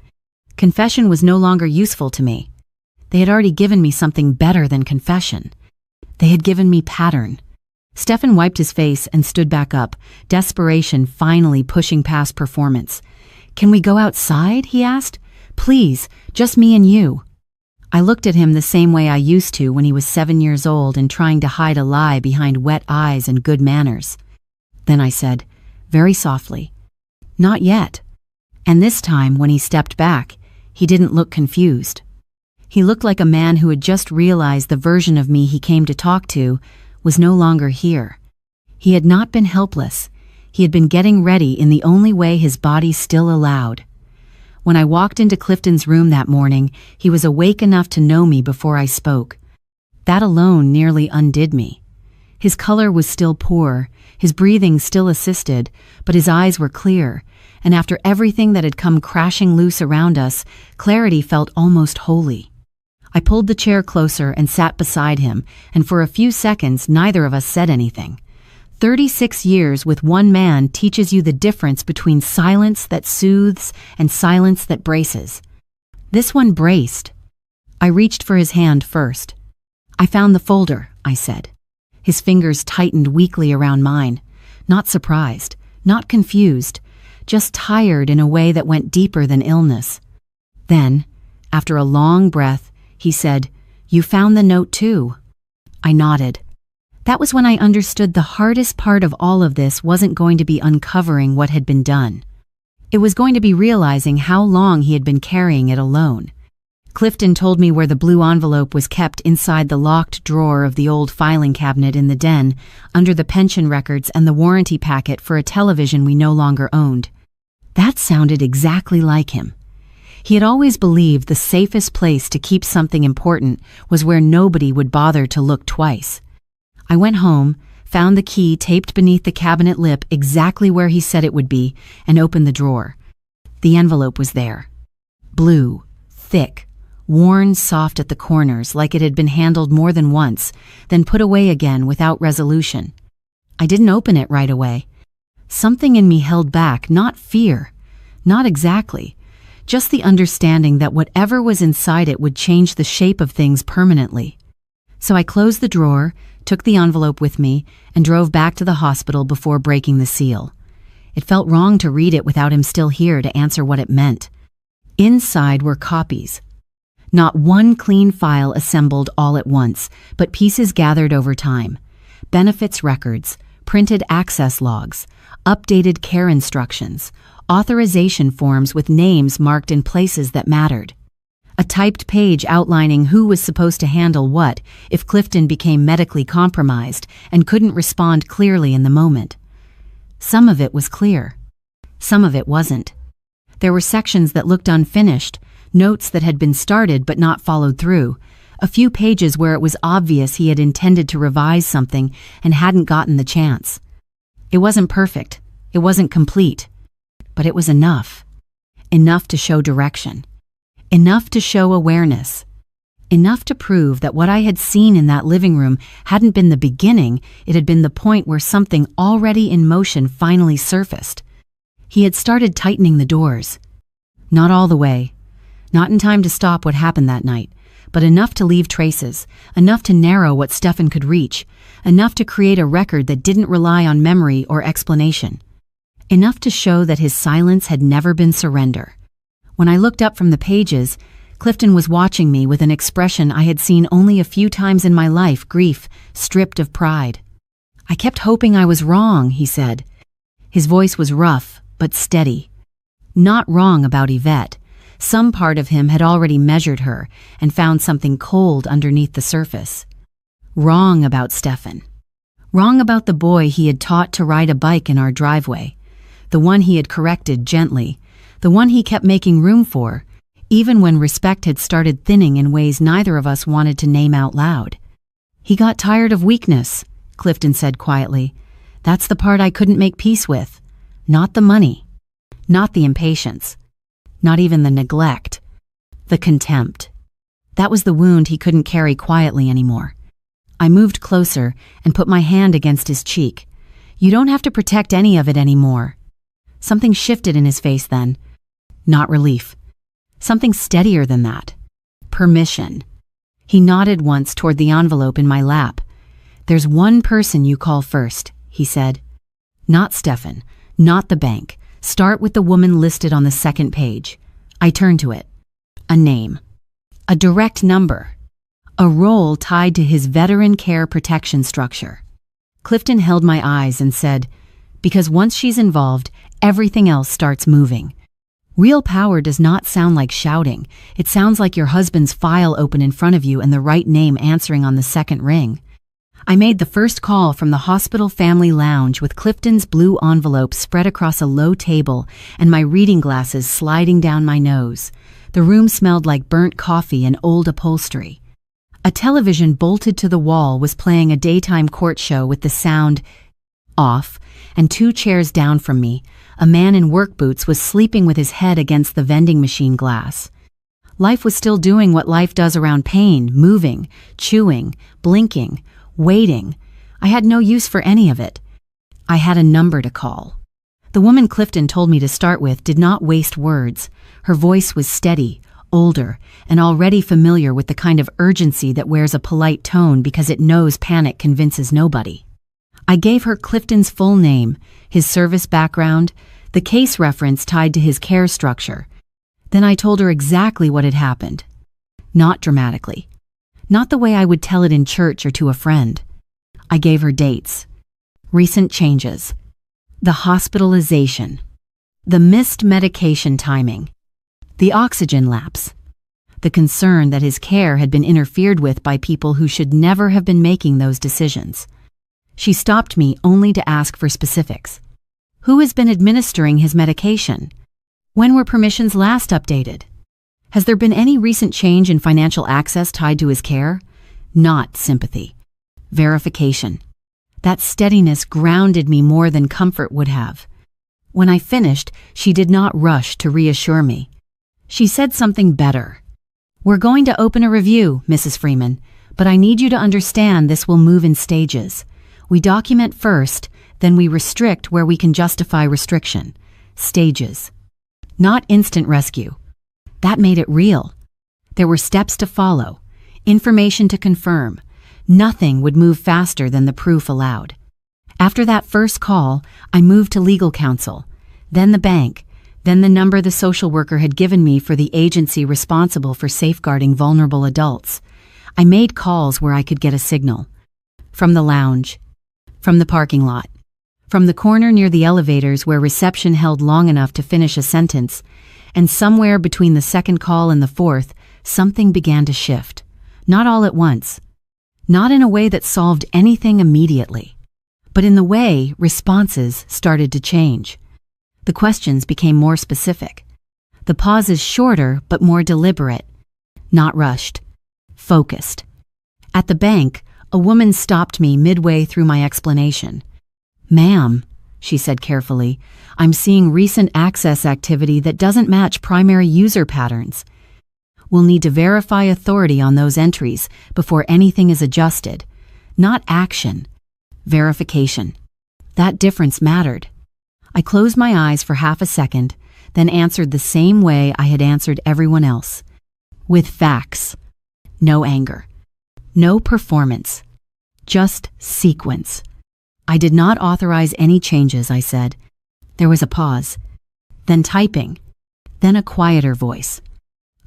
A: Confession was no longer useful to me. They had already given me something better than confession. They had given me pattern. Stefan wiped his face and stood back up, desperation finally pushing past performance. "Can we go outside?" he asked. "Please, just me and you." I looked at him the same way I used to when he was 7 years old and trying to hide a lie behind wet eyes and good manners. Then I said, very softly, "Not yet." And this time, when he stepped back, he didn't look confused. He looked like a man who had just realized the version of me he came to talk to was no longer here. He had not been helpless. He had been getting ready in the only way his body still allowed. When I walked into Clifton's room that morning, he was awake enough to know me before I spoke. That alone nearly undid me. His color was still poor, his breathing still assisted, but his eyes were clear, and after everything that had come crashing loose around us, clarity felt almost holy. I pulled the chair closer and sat beside him, and for a few seconds neither of us said anything. 36 years with one man teaches you the difference between silence that soothes and silence that braces. This one braced. I reached for his hand first. "I found the folder," I said. His fingers tightened weakly around mine. Not surprised, not confused, just tired in a way that went deeper than illness. Then, after a long breath, he said, "You found the note too?" I nodded. That was when I understood the hardest part of all of this wasn't going to be uncovering what had been done. It was going to be realizing how long he had been carrying it alone. Clifton told me where the blue envelope was kept inside the locked drawer of the old filing cabinet in the den, under the pension records and the warranty packet for a television we no longer owned. That sounded exactly like him. He had always believed the safest place to keep something important was where nobody would bother to look twice. I went home, found the key taped beneath the cabinet lip exactly where he said it would be, and opened the drawer. The envelope was there. Blue, thick, worn soft at the corners like it had been handled more than once, then put away again without resolution. I didn't open it right away. Something in me held back, not fear, not exactly, just the understanding that whatever was inside it would change the shape of things permanently. So I closed the drawer, took the envelope with me, and drove back to the hospital before breaking the seal. It felt wrong to read it without him still here to answer what it meant. Inside were copies. Not one clean file assembled all at once, but pieces gathered over time. Benefits records, printed access logs, updated care instructions, authorization forms with names marked in places that mattered. A typed page outlining who was supposed to handle what if Clifton became medically compromised and couldn't respond clearly in the moment. Some of it was clear. Some of it wasn't. There were sections that looked unfinished, notes that had been started but not followed through, a few pages where it was obvious he had intended to revise something and hadn't gotten the chance. It wasn't perfect. It wasn't complete. But it was enough. Enough to show direction. Enough to show awareness. Enough to prove that what I had seen in that living room hadn't been the beginning, it had been the point where something already in motion finally surfaced. He had started tightening the doors. Not all the way. Not in time to stop what happened that night, but enough to leave traces, enough to narrow what Stefan could reach, enough to create a record that didn't rely on memory or explanation. Enough to show that his silence had never been surrender. When I looked up from the pages, Clifton was watching me with an expression I had seen only a few times in my life, grief, stripped of pride. "I kept hoping I was wrong," he said. His voice was rough, but steady. Not wrong about Yvette. Some part of him had already measured her and found something cold underneath the surface. Wrong about Stefan. Wrong about the boy he had taught to ride a bike in our driveway. The one he had corrected gently. The one he kept making room for, even when respect had started thinning in ways neither of us wanted to name out loud. "He got tired of weakness," Clifton said quietly. "That's the part I couldn't make peace with. Not the money. Not the impatience. Not even the neglect. The contempt. That was the wound he couldn't carry quietly anymore." I moved closer and put my hand against his cheek. "You don't have to protect any of it anymore." Something shifted in his face then. Not relief. Something steadier than that. Permission. He nodded once toward the envelope in my lap. "There's one person you call first," he said. "Not Stefan. Not the bank. Start with the woman listed on the second page." I turned to it. A name. A direct number. A role tied to his veteran care protection structure. Clifton held my eyes and said, "Because once she's involved, everything else starts moving. Real power does not sound like shouting. It sounds like your husband's file open in front of you and the right name answering on the second ring." I made the first call from the hospital family lounge with Clifton's blue envelope spread across a low table and my reading glasses sliding down my nose. The room smelled like burnt coffee and old upholstery. A television bolted to the wall was playing a daytime court show with the sound off, and 2 chairs down from me, a man in work boots was sleeping with his head against the vending machine glass. Life was still doing what life does around pain, moving, chewing, blinking, waiting. I had no use for any of it. I had a number to call. The woman Clifton told me to start with did not waste words. Her voice was steady, older, and already familiar with the kind of urgency that wears a polite tone because it knows panic convinces nobody. I gave her Clifton's full name, his service background, the case reference tied to his care structure. Then I told her exactly what had happened. Not dramatically. Not the way I would tell it in church or to a friend. I gave her dates. Recent changes. The hospitalization. The missed medication timing. The oxygen lapse. The concern that his care had been interfered with by people who should never have been making those decisions. She stopped me only to ask for specifics. Who has been administering his medication? When were permissions last updated? Has there been any recent change in financial access tied to his care? Not sympathy. Verification. That steadiness grounded me more than comfort would have. When I finished, she did not rush to reassure me. She said something better. "We're going to open a review, Mrs. Freeman, but I need you to understand this will move in stages. We document first, then we restrict where we can justify restriction. Stages. Not instant rescue." That made it real. There were steps to follow, information to confirm. Nothing would move faster than the proof allowed. After that first call, I moved to legal counsel, then the bank, then the number the social worker had given me for the agency responsible for safeguarding vulnerable adults. I made calls where I could get a signal. From the lounge, from the parking lot, from the corner near the elevators where reception held long enough to finish a sentence, and somewhere between the second call and the fourth, something began to shift. Not all at once. Not in a way that solved anything immediately, but in the way responses started to change. The questions became more specific. The pauses shorter but more deliberate. Not rushed. Focused. At the bank, a woman stopped me midway through my explanation. "Ma'am," she said carefully, "I'm seeing recent access activity that doesn't match primary user patterns. We'll need to verify authority on those entries before anything is adjusted. Not action. Verification." That difference mattered. I closed my eyes for half a second, then answered the same way I had answered everyone else. With facts. No anger. No performance. Just sequence. "I did not authorize any changes," I said. There was a pause. Then typing. Then a quieter voice.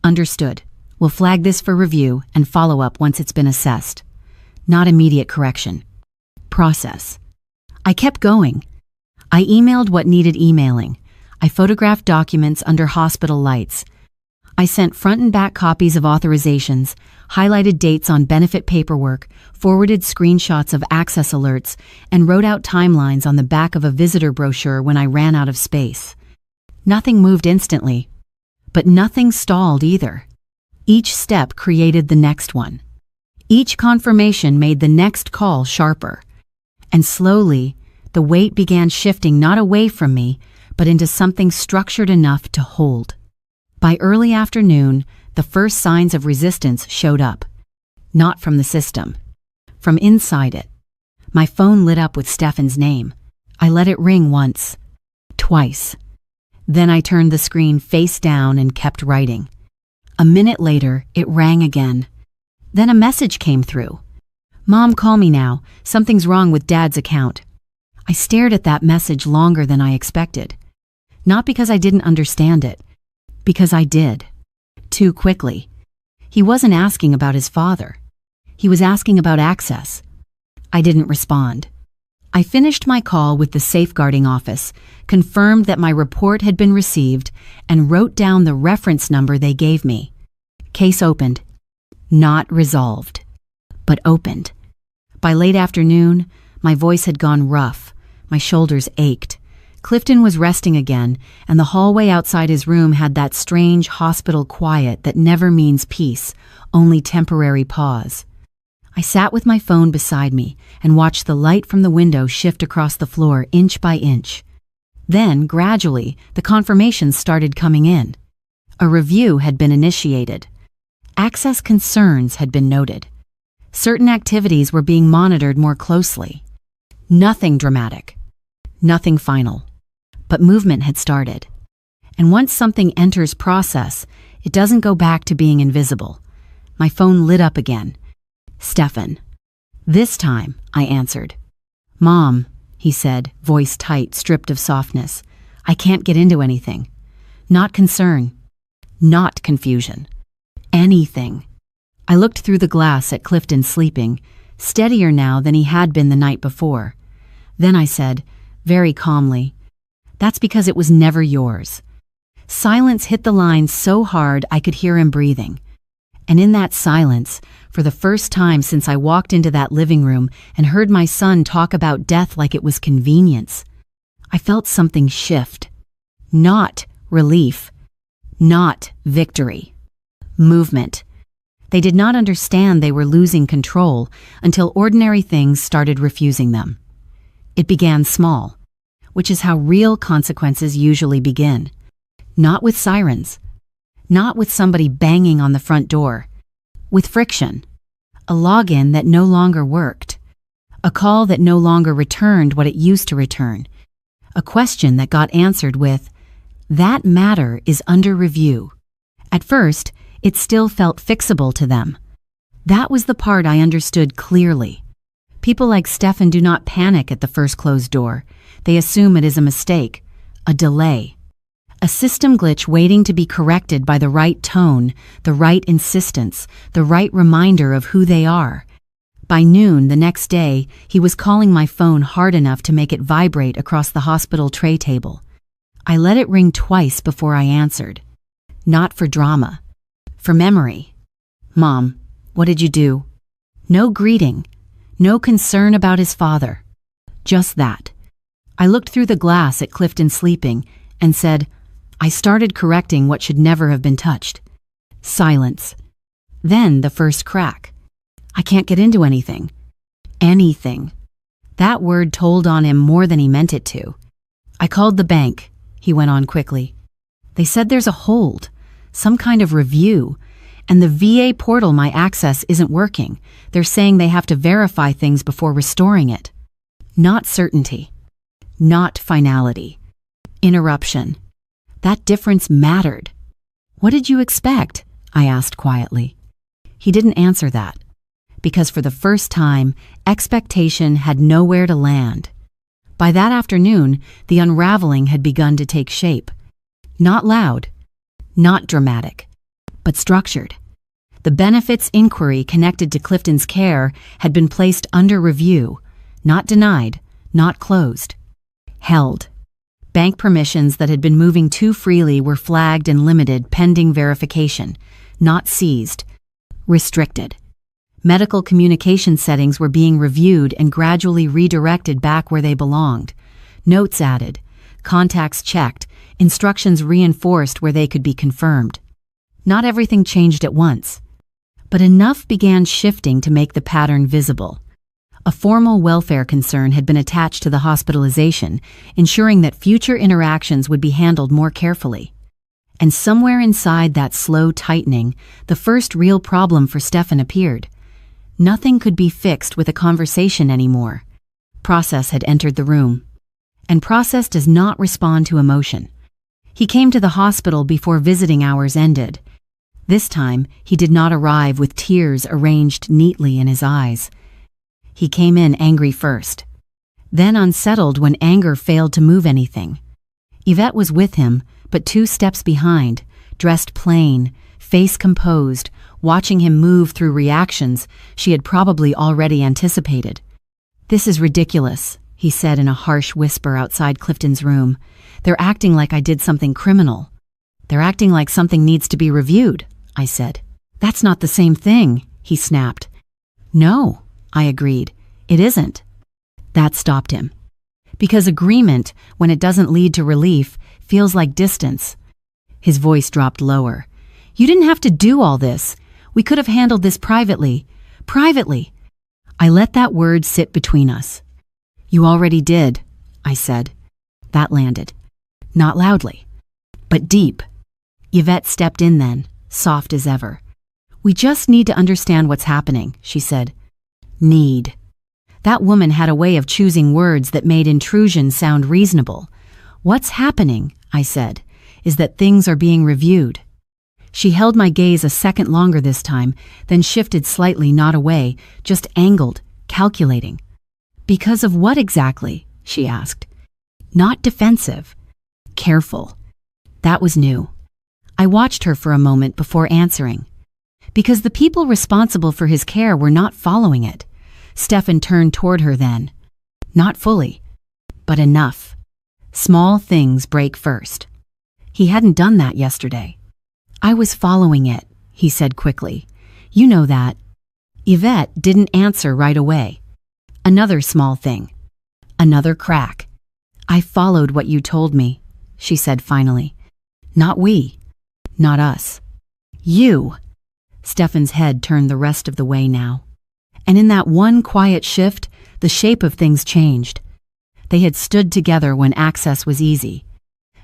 A: "Understood. We'll flag this for review and follow up once it's been assessed. Not immediate correction. Process." I kept going. I emailed what needed emailing. I photographed documents under hospital lights. I sent front and back copies of authorizations, highlighted dates on benefit paperwork, forwarded screenshots of access alerts, and wrote out timelines on the back of a visitor brochure when I ran out of space. Nothing moved instantly, but nothing stalled either. Each step created the next one. Each confirmation made the next call sharper. And slowly, the weight began shifting not away from me, but into something structured enough to hold. By early afternoon, the first signs of resistance showed up. Not from the system. From inside it. My phone lit up with Stefan's name. I let it ring once. Twice. Then I turned the screen face down and kept writing. A minute later, it rang again. Then a message came through. "Mom, call me now. Something's wrong with Dad's account." I stared at that message longer than I expected. Not because I didn't understand it. Because I did. Too quickly. He wasn't asking about his father. He was asking about access. I didn't respond. I finished my call with the safeguarding office, confirmed that my report had been received, and wrote down the reference number they gave me. Case opened. Not resolved. But opened. By late afternoon, my voice had gone rough. My shoulders ached. Clifton was resting again, and the hallway outside his room had that strange hospital quiet that never means peace, only temporary pause. I sat with my phone beside me and watched the light from the window shift across the floor inch by inch. Then, gradually, the confirmations started coming in. A review had been initiated. Access concerns had been noted. Certain activities were being monitored more closely. Nothing dramatic. Nothing final. But movement had started. And once something enters process, it doesn't go back to being invisible. My phone lit up again. Stefan. This time, I answered. "Mom," he said, voice tight, stripped of softness. "I can't get into anything. Not concern. Not confusion. Anything." I looked through the glass at Clifton sleeping, steadier now than he had been the night before. Then I said, very calmly, "That's because it was never yours." Silence hit the line so hard I could hear him breathing. And in that silence, for the first time since I walked into that living room and heard my son talk about death like it was convenience, I felt something shift. Not relief. Not victory. Movement. They did not understand they were losing control until ordinary things started refusing them. It began small, which is how real consequences usually begin. Not with sirens. Not with somebody banging on the front door. With friction. A login that no longer worked. A call that no longer returned what it used to return. A question that got answered with, "That matter is under review." At first, it still felt fixable to them. That was the part I understood clearly. People like Stefan do not panic at the first closed door. They assume it is a mistake, a delay, a system glitch waiting to be corrected by the right tone, the right insistence, the right reminder of who they are. By noon the next day, he was calling my phone hard enough to make it vibrate across the hospital tray table. I let it ring twice before I answered. Not for drama. For memory. "Mom, what did you do?" No greeting. No concern about his father. Just that. I looked through the glass at Clifton sleeping and said, "I started correcting what should never have been touched." Silence. Then the first crack. "I can't get into anything." Anything. That word told on him more than he meant it to. "I called the bank," he went on quickly. "They said there's a hold, some kind of review, and the VA portal my access isn't working. They're saying they have to verify things before restoring it." Not certainty. Not finality. Interruption. That difference mattered. "What did you expect?" I asked quietly. He didn't answer that, because for the first time, expectation had nowhere to land. By that afternoon, the unraveling had begun to take shape. Not loud, not dramatic, but structured. The benefits inquiry connected to Clifton's care had been placed under review, not denied, not closed. Held. Bank permissions that had been moving too freely were flagged and limited pending verification, not seized. Restricted. Medical communication settings were being reviewed and gradually redirected back where they belonged. Notes added, contacts checked, instructions reinforced where they could be confirmed. Not everything changed at once, but enough began shifting to make the pattern visible. A formal welfare concern had been attached to the hospitalization, ensuring that future interactions would be handled more carefully. And somewhere inside that slow tightening, the first real problem for Stefan appeared. Nothing could be fixed with a conversation anymore. Process had entered the room. And process does not respond to emotion. He came to the hospital before visiting hours ended. This time, he did not arrive with tears arranged neatly in his eyes. He came in angry first, then unsettled when anger failed to move anything. Yvette was with him, but 2 steps behind, dressed plain, face composed, watching him move through reactions she had probably already anticipated. "This is ridiculous," he said in a harsh whisper outside Clifton's room. "They're acting like I did something criminal." "They're acting like something needs to be reviewed," I said. "That's not the same thing," he snapped. "No," I agreed. "It isn't." That stopped him. Because agreement, when it doesn't lead to relief, feels like distance. His voice dropped lower. "You didn't have to do all this. We could have handled this privately. Privately." I let that word sit between us. "You already did," I said. That landed. Not loudly, but deep. Yvette stepped in then, soft as ever. "We just need to understand what's happening," she said. Need. That woman had a way of choosing words that made intrusion sound reasonable. "What's happening," I said, "is that things are being reviewed." She held my gaze a second longer this time, then shifted slightly, not away, just angled, calculating. "Because of what exactly?" she asked. Not defensive. Careful. That was new. I watched her for a moment before answering. Because the people responsible for his care were not following it. Stefan turned toward her then. Not fully, but enough. Small things break first. He hadn't done that yesterday. "I was following it," he said quickly. "You know that." Yvette didn't answer right away. Another small thing. Another crack. "I followed what you told me," she said finally. "Not we. Not us. You." Stefan's head turned the rest of the way now. And in that one quiet shift, the shape of things changed. They had stood together when access was easy.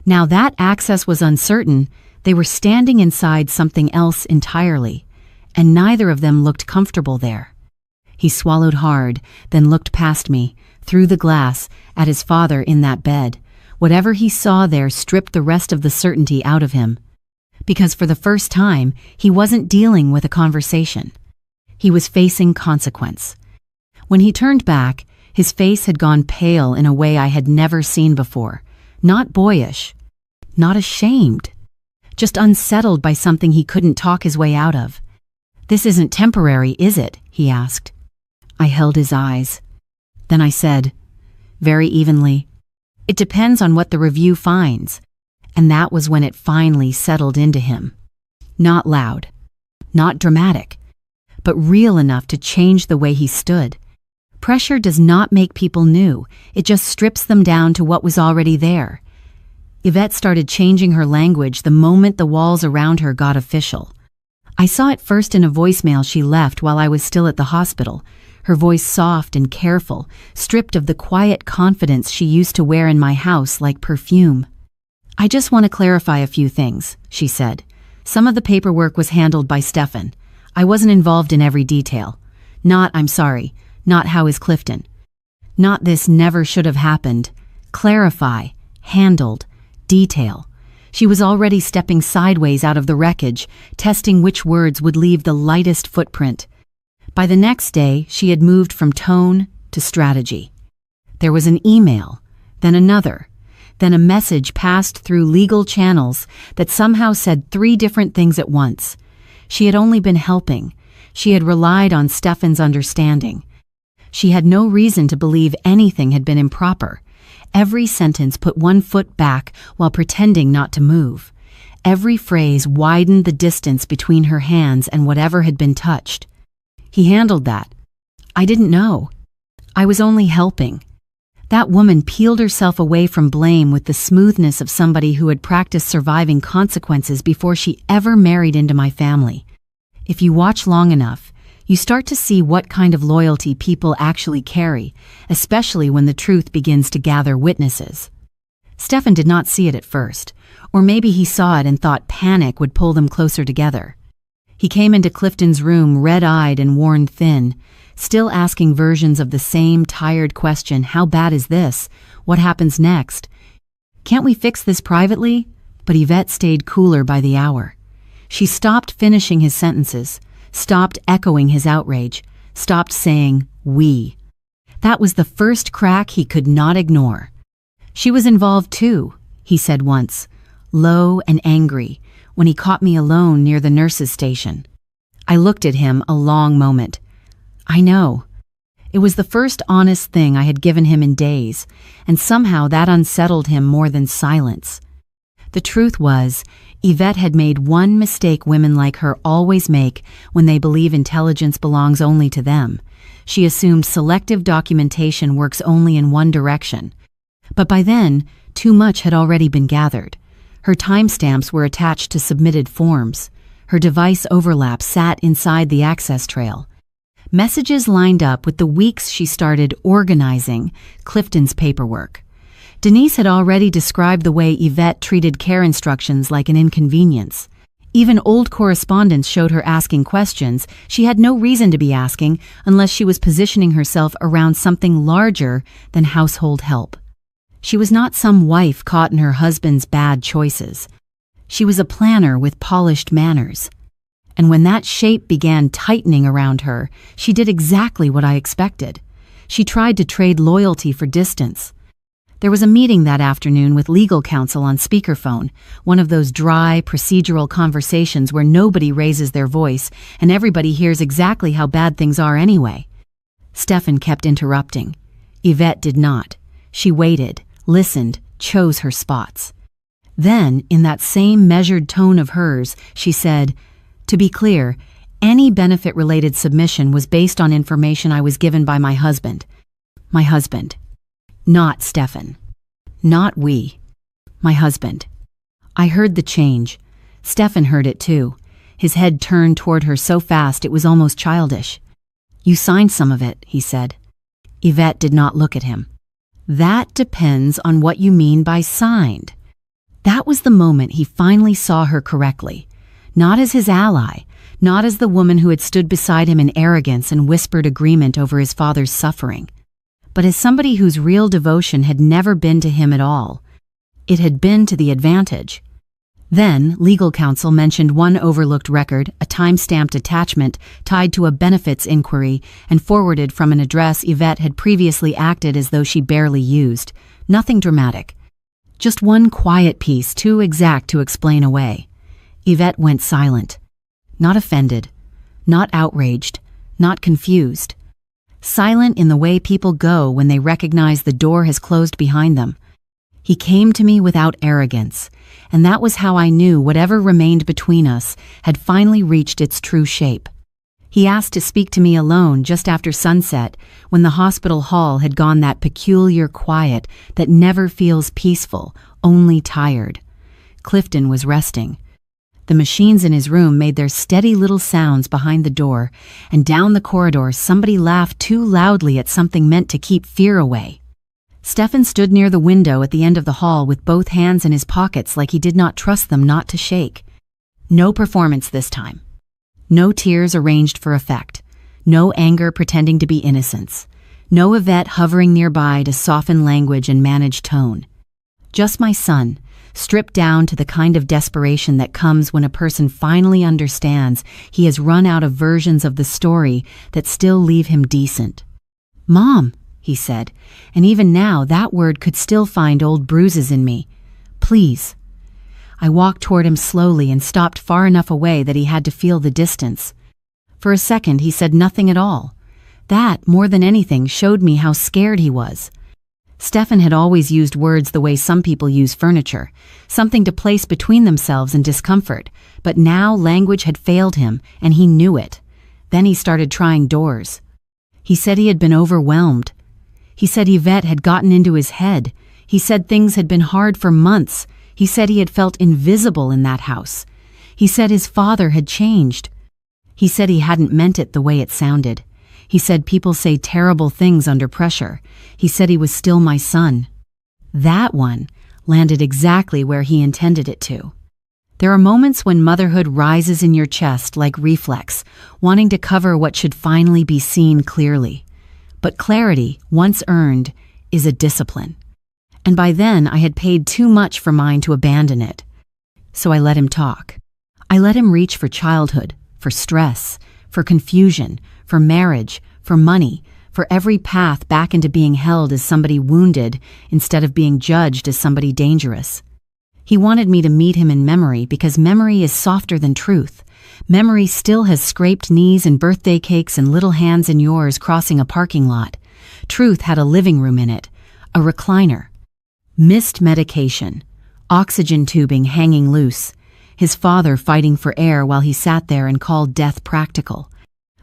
A: Now that access was uncertain, they were standing inside something else entirely, and neither of them looked comfortable there. He swallowed hard, then looked past me, through the glass, at his father in that bed. Whatever he saw there stripped the rest of the certainty out of him. Because for the first time, he wasn't dealing with a conversation. He was facing consequence. When he turned back, his face had gone pale in a way I had never seen before. Not boyish, not ashamed, just unsettled by something he couldn't talk his way out of. "This isn't temporary, is it?" he asked. I held his eyes. Then I said, very evenly, "It depends on what the review finds." And that was when it finally settled into him. Not loud, not dramatic, but real enough to change the way he stood. Pressure does not make people new, it just strips them down to what was already there. Yvette started changing her language the moment the walls around her got official. I saw it first in a voicemail she left while I was still at the hospital, her voice soft and careful, stripped of the quiet confidence she used to wear in my house like perfume. "I just want to clarify a few things," she said. "Some of the paperwork was handled by Stefan. I wasn't involved in every detail. I'm sorry, not how is Clifton. Not this never should have happened. Clarify, handled, detail." She was already stepping sideways out of the wreckage, testing which words would leave the lightest footprint. By the next day, she had moved from tone to strategy. There was an email, then another, then a message passed through legal channels that somehow said 3 different things at once. She had only been helping. She had relied on Stefan's understanding. She had no reason to believe anything had been improper. Every sentence put one foot back while pretending not to move. Every phrase widened the distance between her hands and whatever had been touched. He handled that. I didn't know. I was only helping. That woman peeled herself away from blame with the smoothness of somebody who had practiced surviving consequences before she ever married into my family. If you watch long enough, you start to see what kind of loyalty people actually carry, especially when the truth begins to gather witnesses. Stefan did not see it at first, or maybe he saw it and thought panic would pull them closer together. He came into Clifton's room red-eyed and worn thin, still asking versions of the same tired question, "How bad is this? What happens next? Can't we fix this privately?" But Yvette stayed cooler by the hour. She stopped finishing his sentences, stopped echoing his outrage, stopped saying, "we." That was the first crack he could not ignore. "She was involved too," he said once, low and angry, when he caught me alone near the nurse's station. I looked at him a long moment. I know. It was the first honest thing I had given him in days, and somehow that unsettled him more than silence. The truth was, Yvette had made one mistake women like her always make when they believe intelligence belongs only to them. She assumed selective documentation works only in one direction. But by then, too much had already been gathered. Her timestamps were attached to submitted forms. Her device overlap sat inside the access trail. Messages lined up with the weeks she started organizing Clifton's paperwork. Denise had already described the way Yvette treated care instructions like an inconvenience. Even old correspondence showed her asking questions she had no reason to be asking unless she was positioning herself around something larger than household help. She was not some wife caught in her husband's bad choices. She was a planner with polished manners. And when that shape began tightening around her, she did exactly what I expected. She tried to trade loyalty for distance. There was a meeting that afternoon with legal counsel on speakerphone, one of those dry, procedural conversations where nobody raises their voice and everybody hears exactly how bad things are anyway. Stefan kept interrupting. Yvette did not. She waited, listened, chose her spots. Then, in that same measured tone of hers, she said, "To be clear, any benefit-related submission was based on information I was given by my husband. My husband. Not Stefan. Not we. My husband." I heard the change. Stefan heard it too. His head turned toward her so fast it was almost childish. "You signed some of it," he said. Yvette did not look at him. That depends on what you mean by signed. That was the moment he finally saw her correctly. Not as his ally, not as the woman who had stood beside him in arrogance and whispered agreement over his father's suffering, but as somebody whose real devotion had never been to him at all. It had been to the advantage. Then, legal counsel mentioned one overlooked record, a time-stamped attachment tied to a benefits inquiry and forwarded from an address Yvette had previously acted as though she barely used. Nothing dramatic. Just one quiet piece too exact to explain away. Yvette went silent. Not offended. Not outraged. Not confused. Silent in the way people go when they recognize the door has closed behind them. He came to me without arrogance, and that was how I knew whatever remained between us had finally reached its true shape. He asked to speak to me alone just after sunset, when the hospital hall had gone that peculiar quiet that never feels peaceful, only tired. Clifton was resting. The machines in his room made their steady little sounds behind the door, and down the corridor somebody laughed too loudly at something meant to keep fear away. Stefan stood near the window at the end of the hall with both hands in his pockets like he did not trust them not to shake. No performance this time. No tears arranged for effect. No anger pretending to be innocence. No Yvette hovering nearby to soften language and manage tone. Just my son, stripped down to the kind of desperation that comes when a person finally understands he has run out of versions of the story that still leave him decent. "Mom," he said, and even now that word could still find old bruises in me. "Please." I walked toward him slowly and stopped far enough away that he had to feel the distance. For a second he said nothing at all. That, more than anything, showed me how scared he was. Stefan had always used words the way some people use furniture, something to place between themselves and discomfort, but now language had failed him, and he knew it. Then he started trying doors. He said he had been overwhelmed. He said Yvette had gotten into his head. He said things had been hard for months. He said he had felt invisible in that house. He said his father had changed. He said he hadn't meant it the way it sounded. He said people say terrible things under pressure. He said he was still my son. That one landed exactly where he intended it to. There are moments when motherhood rises in your chest like reflex, wanting to cover what should finally be seen clearly. But clarity, once earned, is a discipline. And by then I had paid too much for mine to abandon it. So I let him talk. I let him reach for childhood, for stress, for confusion, for marriage, for money, for every path back into being held as somebody wounded instead of being judged as somebody dangerous. He wanted me to meet him in memory because memory is softer than truth. Memory still has scraped knees and birthday cakes and little hands in yours crossing a parking lot. Truth had a living room in it, a recliner. Missed medication, oxygen tubing hanging loose, his father fighting for air while he sat there and called death practical.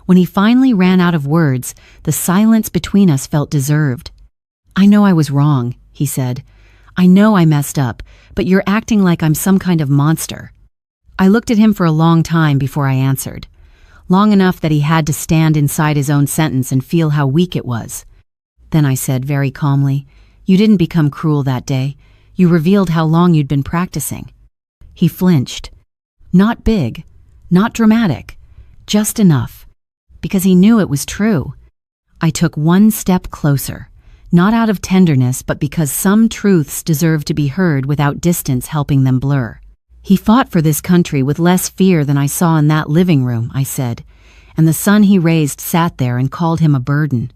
A: When he finally ran out of words, the silence between us felt deserved. "I know I was wrong," he said. "I know I messed up, but you're acting like I'm some kind of monster." I looked at him for a long time before I answered. Long enough that he had to stand inside his own sentence and feel how weak it was. Then I said very calmly, "You didn't become cruel that day. You revealed how long you'd been practicing." He flinched. Not big, not dramatic, just enough, because he knew it was true. I took one step closer, not out of tenderness, but because some truths deserve to be heard without distance helping them blur. "He fought for this country with less fear than I saw in that living room," I said, and the son he raised sat there and called him a burden.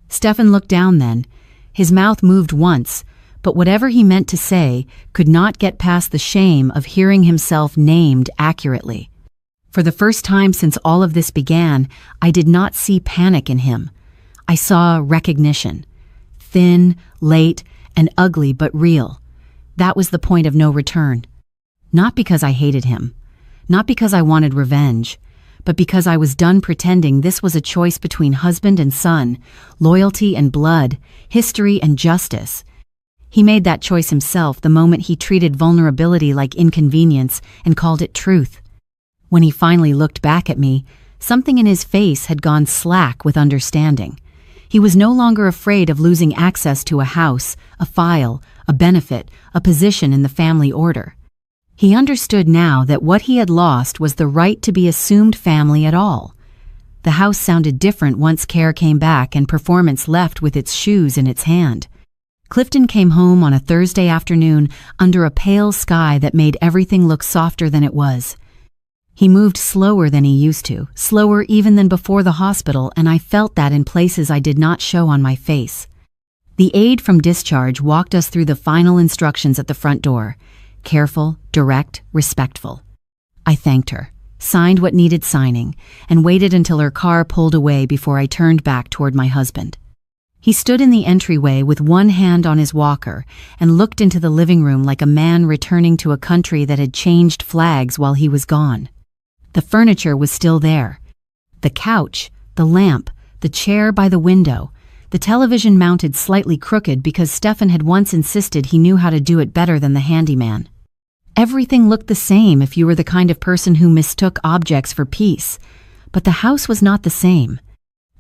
A: Stefan looked down then. His mouth moved once, but whatever he meant to say could not get past the shame of hearing himself named accurately. For the first time since all of this began, I did not see panic in him. I saw recognition. Thin, late, and ugly, but real. That was the point of no return. Not because I hated him, not because I wanted revenge, but because I was done pretending this was a choice between husband and son, loyalty and blood, history and justice. He made that choice himself the moment he treated vulnerability like inconvenience and called it truth. When he finally looked back at me, something in his face had gone slack with understanding. He was no longer afraid of losing access to a house, a file, a benefit, a position in the family order. He understood now that what he had lost was the right to be assumed family at all. The house sounded different once Care came back and Performance left with its shoes in its hand. Clifton came home on a Thursday afternoon under a pale sky that made everything look softer than it was. He moved slower than he used to, slower even than before the hospital, and I felt that in places I did not show on my face. The aide from discharge walked us through the final instructions at the front door. Careful, direct, respectful. I thanked her, signed what needed signing, and waited until her car pulled away before I turned back toward my husband. He stood in the entryway with one hand on his walker and looked into the living room like a man returning to a country that had changed flags while he was gone. The furniture was still there. The couch, the lamp, the chair by the window, the television mounted slightly crooked because Stefan had once insisted he knew how to do it better than the handyman. Everything looked the same if you were the kind of person who mistook objects for peace, but the house was not the same.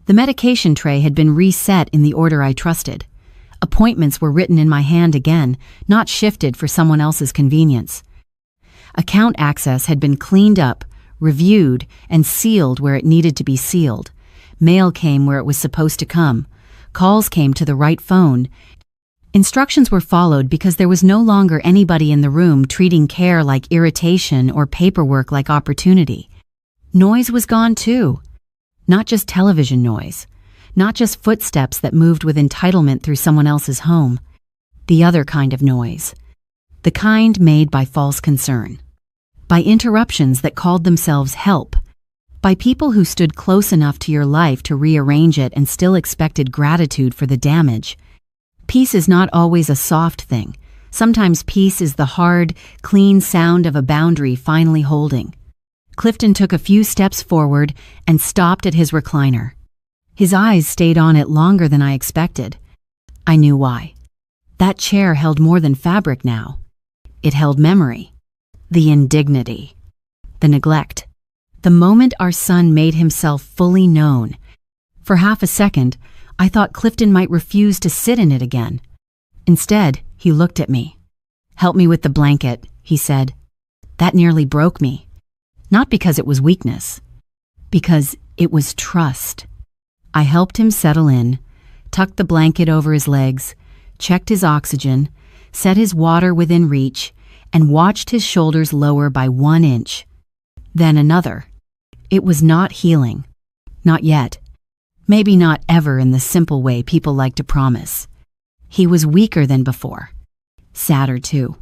A: The medication tray had been reset in the order I trusted. Appointments were written in my hand again, not shifted for someone else's convenience. Account access had been cleaned up, reviewed, and sealed where it needed to be sealed. Mail came where it was supposed to come. Calls came to the right phone. Instructions were followed because there was no longer anybody in the room treating Care like irritation or paperwork like opportunity. Noise was gone too. Not just television noise. Not just footsteps that moved with entitlement through someone else's home. The other kind of noise. The kind made by false concern. By interruptions that called themselves help. By people who stood close enough to your life to rearrange it and still expected gratitude for the damage. Peace is not always a soft thing. Sometimes peace is the hard, clean sound of a boundary finally holding. Clifton took a few steps forward and stopped at his recliner. His eyes stayed on it longer than I expected. I knew why. That chair held more than fabric now. It held memory. The indignity. The neglect. The moment our son made himself fully known. For half a second, I thought Clifton might refuse to sit in it again. Instead, he looked at me. "Help me with the blanket," he said. That nearly broke me. Not because it was weakness. Because it was trust. I helped him settle in, tucked the blanket over his legs, checked his oxygen, set his water within reach, and watched his shoulders lower by 1 inch. Then another. It was not healing. Not yet. Maybe not ever in the simple way people like to promise. He was weaker than before. Sadder too.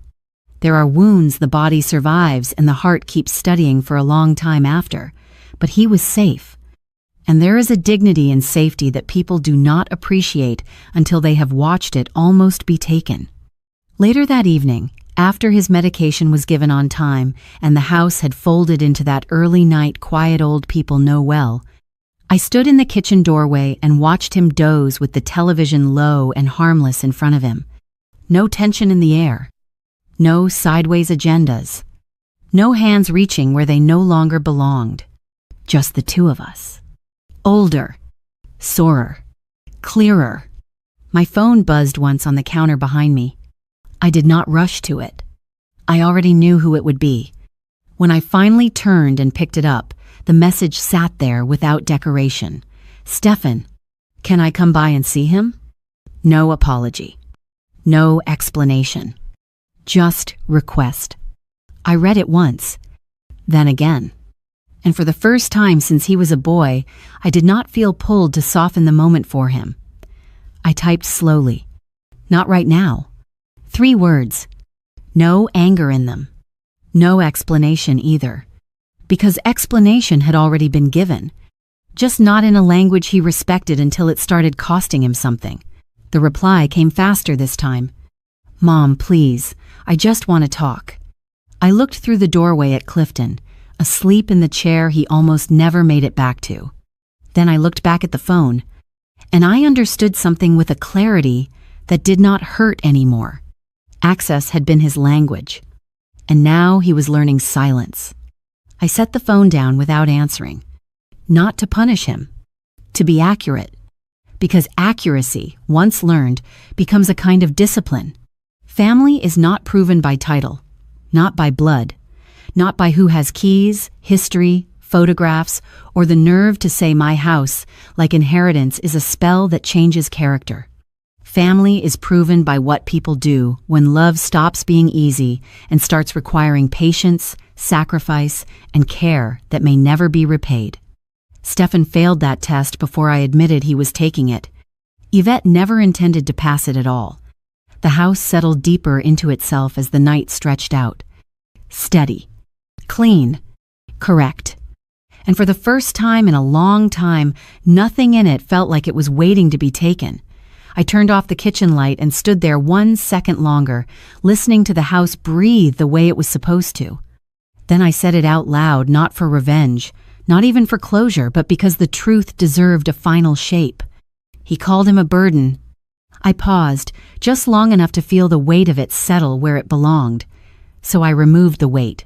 A: There are wounds the body survives and the heart keeps studying for a long time after, but he was safe. And there is a dignity in safety that people do not appreciate until they have watched it almost be taken. Later that evening, after his medication was given on time and the house had folded into that early night quiet old people know well, I stood in the kitchen doorway and watched him doze with the television low and harmless in front of him. No tension in the air. No sideways agendas. No hands reaching where they no longer belonged. Just the two of us. Older. Sorer. Clearer. My phone buzzed once on the counter behind me. I did not rush to it. I already knew who it would be. When I finally turned and picked it up, the message sat there without decoration. "Stefan, can I come by and see him?" No apology. No explanation. Just request. I read it once, then again. And for the first time since he was a boy, I did not feel pulled to soften the moment for him. I typed slowly. Not right now. 3 words. No anger in them. No explanation either. Because explanation had already been given. Just not in a language he respected until it started costing him something. The reply came faster this time. "Mom, please, I just want to talk." I looked through the doorway at Clifton, asleep in the chair he almost never made it back to. Then I looked back at the phone, and I understood something with a clarity that did not hurt anymore. Access had been his language, and now he was learning silence. I set the phone down without answering. Not to punish him. To be accurate. because accuracy, once learned, becomes a kind of discipline. Family is not proven by title, not by blood, not by who has keys, history, photographs, or the nerve to say my house, like inheritance, is a spell that changes character. Family is proven by what people do when love stops being easy and starts requiring patience, sacrifice, and care that may never be repaid. Stefan failed that test before I admitted he was taking it. Yvette never intended to pass it at all. The house settled deeper into itself as the night stretched out. Steady. Clean. Correct. And for the first time in a long time, nothing in it felt like it was waiting to be taken. I turned off the kitchen light and stood there 1 second longer, listening to the house breathe the way it was supposed to. Then I said it out loud, not for revenge, not even for closure, but because the truth deserved a final shape. He called him a burden. I paused, just long enough to feel the weight of it settle where it belonged. So I removed the weight.